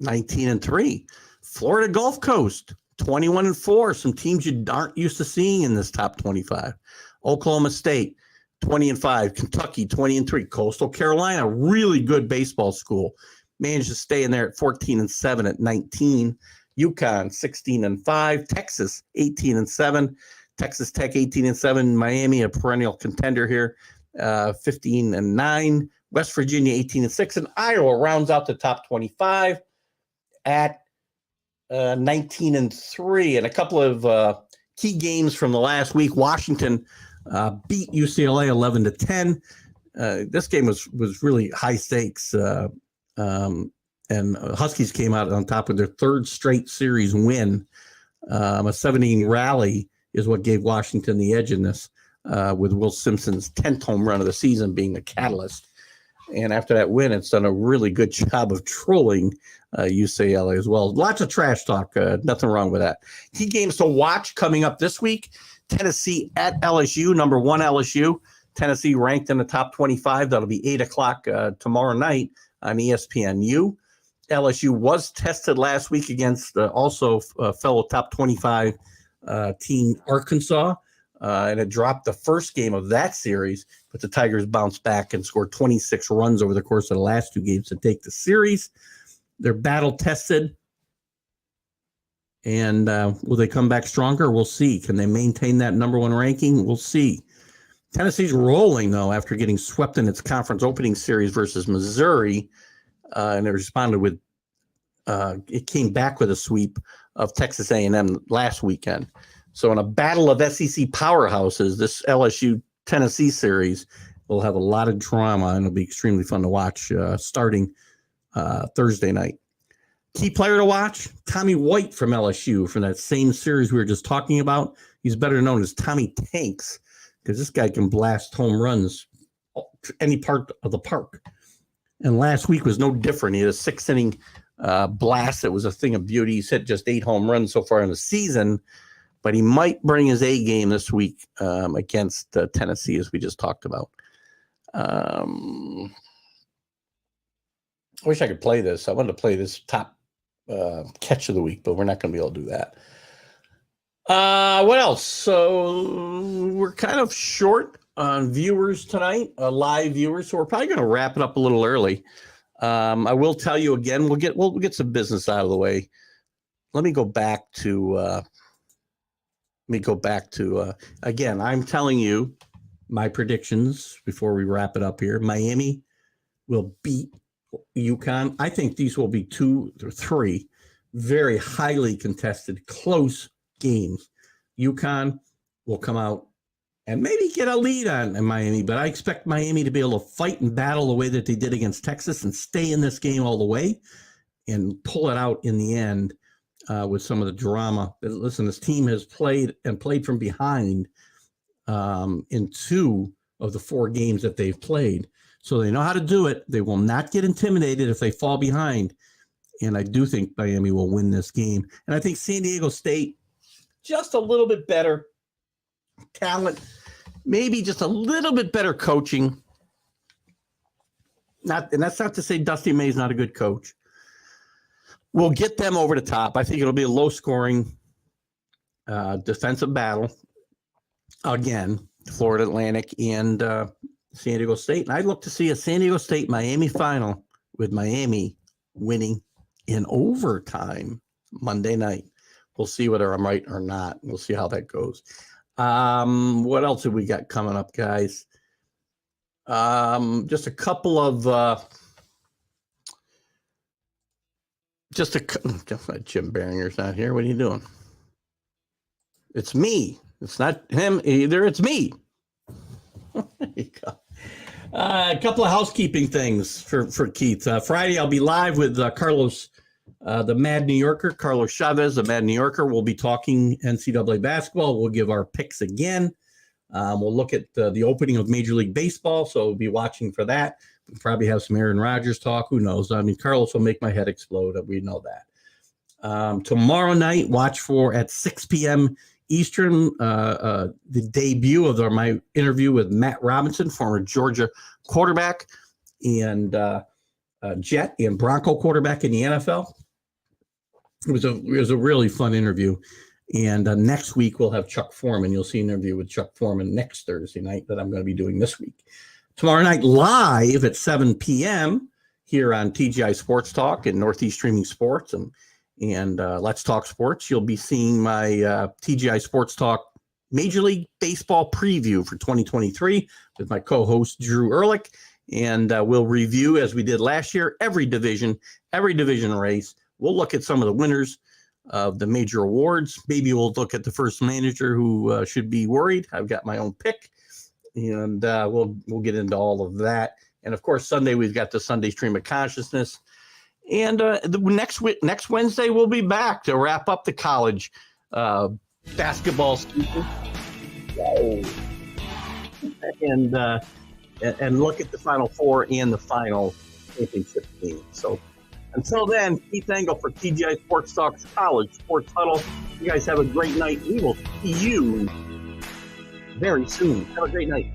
19-3. Florida Gulf Coast 21-4. Some teams you aren't used to seeing in this top 25. Oklahoma State 20-5. Kentucky 20-3. Coastal Carolina, really good baseball school, managed to stay in there at 14-7 at 19. UConn 16-5. Texas 18-7. Texas Tech 18-7. Miami, a perennial contender here, 15-9. West Virginia 18-6, and Iowa rounds out the top 25 at 19-3. And a couple of key games from the last week. Washington beat UCLA 11-10. This game was really high stakes, and Huskies came out on top with their third straight series win. A 7-inning rally is what gave Washington the edge in this, with Will Simpson's 10th home run of the season being the catalyst. And after that win, it's done a really good job of trolling UCLA as well. Lots of trash talk. Nothing wrong with that. Key games to watch coming up this week. Tennessee at LSU, number 1 LSU. Tennessee ranked in the top 25. That'll be 8 o'clock tomorrow night on ESPNU. LSU was tested last week against also fellow top 25 team Arkansas. And it dropped the first game of that series, but the Tigers bounced back and scored 26 runs over the course of the last 2 games to take the series. They're battle tested. And will they come back stronger? We'll see. Can they maintain that number 1 ranking? We'll see. Tennessee's rolling, though, after getting swept in its conference opening series versus Missouri. And it responded with, it came back with a sweep of Texas A&M last weekend. So in a battle of SEC powerhouses, this LSU-Tennessee series will have a lot of drama, and it'll be extremely fun to watch starting Thursday night. Key player to watch, Tommy White from LSU, from that same series we were just talking about. He's better known as Tommy Tanks, because this guy can blast home runs any part of the park. And last week was no different. He had a 6-inning blast that was a thing of beauty. He's hit just 8 home runs so far in the season. But he might bring his A game this week against Tennessee, as we just talked about. I wish I could play this. I wanted to play this top catch of the week, but we're not going to be able to do that. What else? So we're kind of short on viewers tonight, live viewers, so we're probably going to wrap it up a little early. I will tell you again, we'll get some business out of the way. Let me go back to... again, I'm telling you my predictions before we wrap it up here. Miami will beat UConn. I think these will be 2 or 3. very highly contested, close games. UConn will come out and maybe get a lead on Miami, but I expect Miami to be able to fight and battle the way that they did against Texas and stay in this game all the way and pull it out in the end with some of the drama. Listen, this team has played from behind in 2 of the 4 games that they've played. So they know how to do it. They will not get intimidated if they fall behind. And I do think Miami will win this game. And I think San Diego State, just a little bit better talent, maybe just a little bit better coaching. And that's not to say Dusty May is not a good coach. We'll get them over the top. I think it'll be a low-scoring defensive battle. Again, Florida Atlantic and San Diego State. And I'd look to see a San Diego State-Miami final with Miami winning in overtime Monday night. We'll see whether I'm right or not. We'll see how that goes. What else have we got coming up, guys? Just a couple of Jim Behringer's not here. What are you doing? It's me. It's not him either. It's me. There you go. A couple of housekeeping things for Keith. Friday, I'll be live with Carlos, the Mad New Yorker, Carlos Chavez, the Mad New Yorker. We'll be talking NCAA basketball. We'll give our picks again. We'll look at the opening of Major League Baseball, so we'll be watching for that. We'll probably have some Aaron Rodgers talk. Who knows? I mean, Carlos will make my head explode. We know that. Tomorrow night, watch for at 6 p.m. Eastern, the debut of my interview with Matt Robinson, former Georgia quarterback and Jet and Bronco quarterback in the NFL. It was a really fun interview. And next week we'll have Chuck Foreman. You'll see an interview with Chuck Foreman next Thursday night that I'm going to be doing this week. Tomorrow night live at 7 p.m. here on TGI Sports Talk and Northeast Streaming Sports and Let's Talk Sports. You'll be seeing my TGI Sports Talk Major League Baseball preview for 2023 with my co-host Drew Ehrlich. And we'll review, as we did last year, every division race. We'll look at some of the winners of the major awards. Maybe we'll look at the first manager who should be worried. I've got my own pick, and we'll get into all of that. And of course, Sunday we've got the Sunday Stream of Consciousness. And the next Wednesday we'll be back to wrap up the college basketball season. And look at the Final Four and the final championship game. So until then, Keith Engel for TGI Sports Talk's College Sports Huddle. You guys have a great night. We will see you very soon. Have a great night.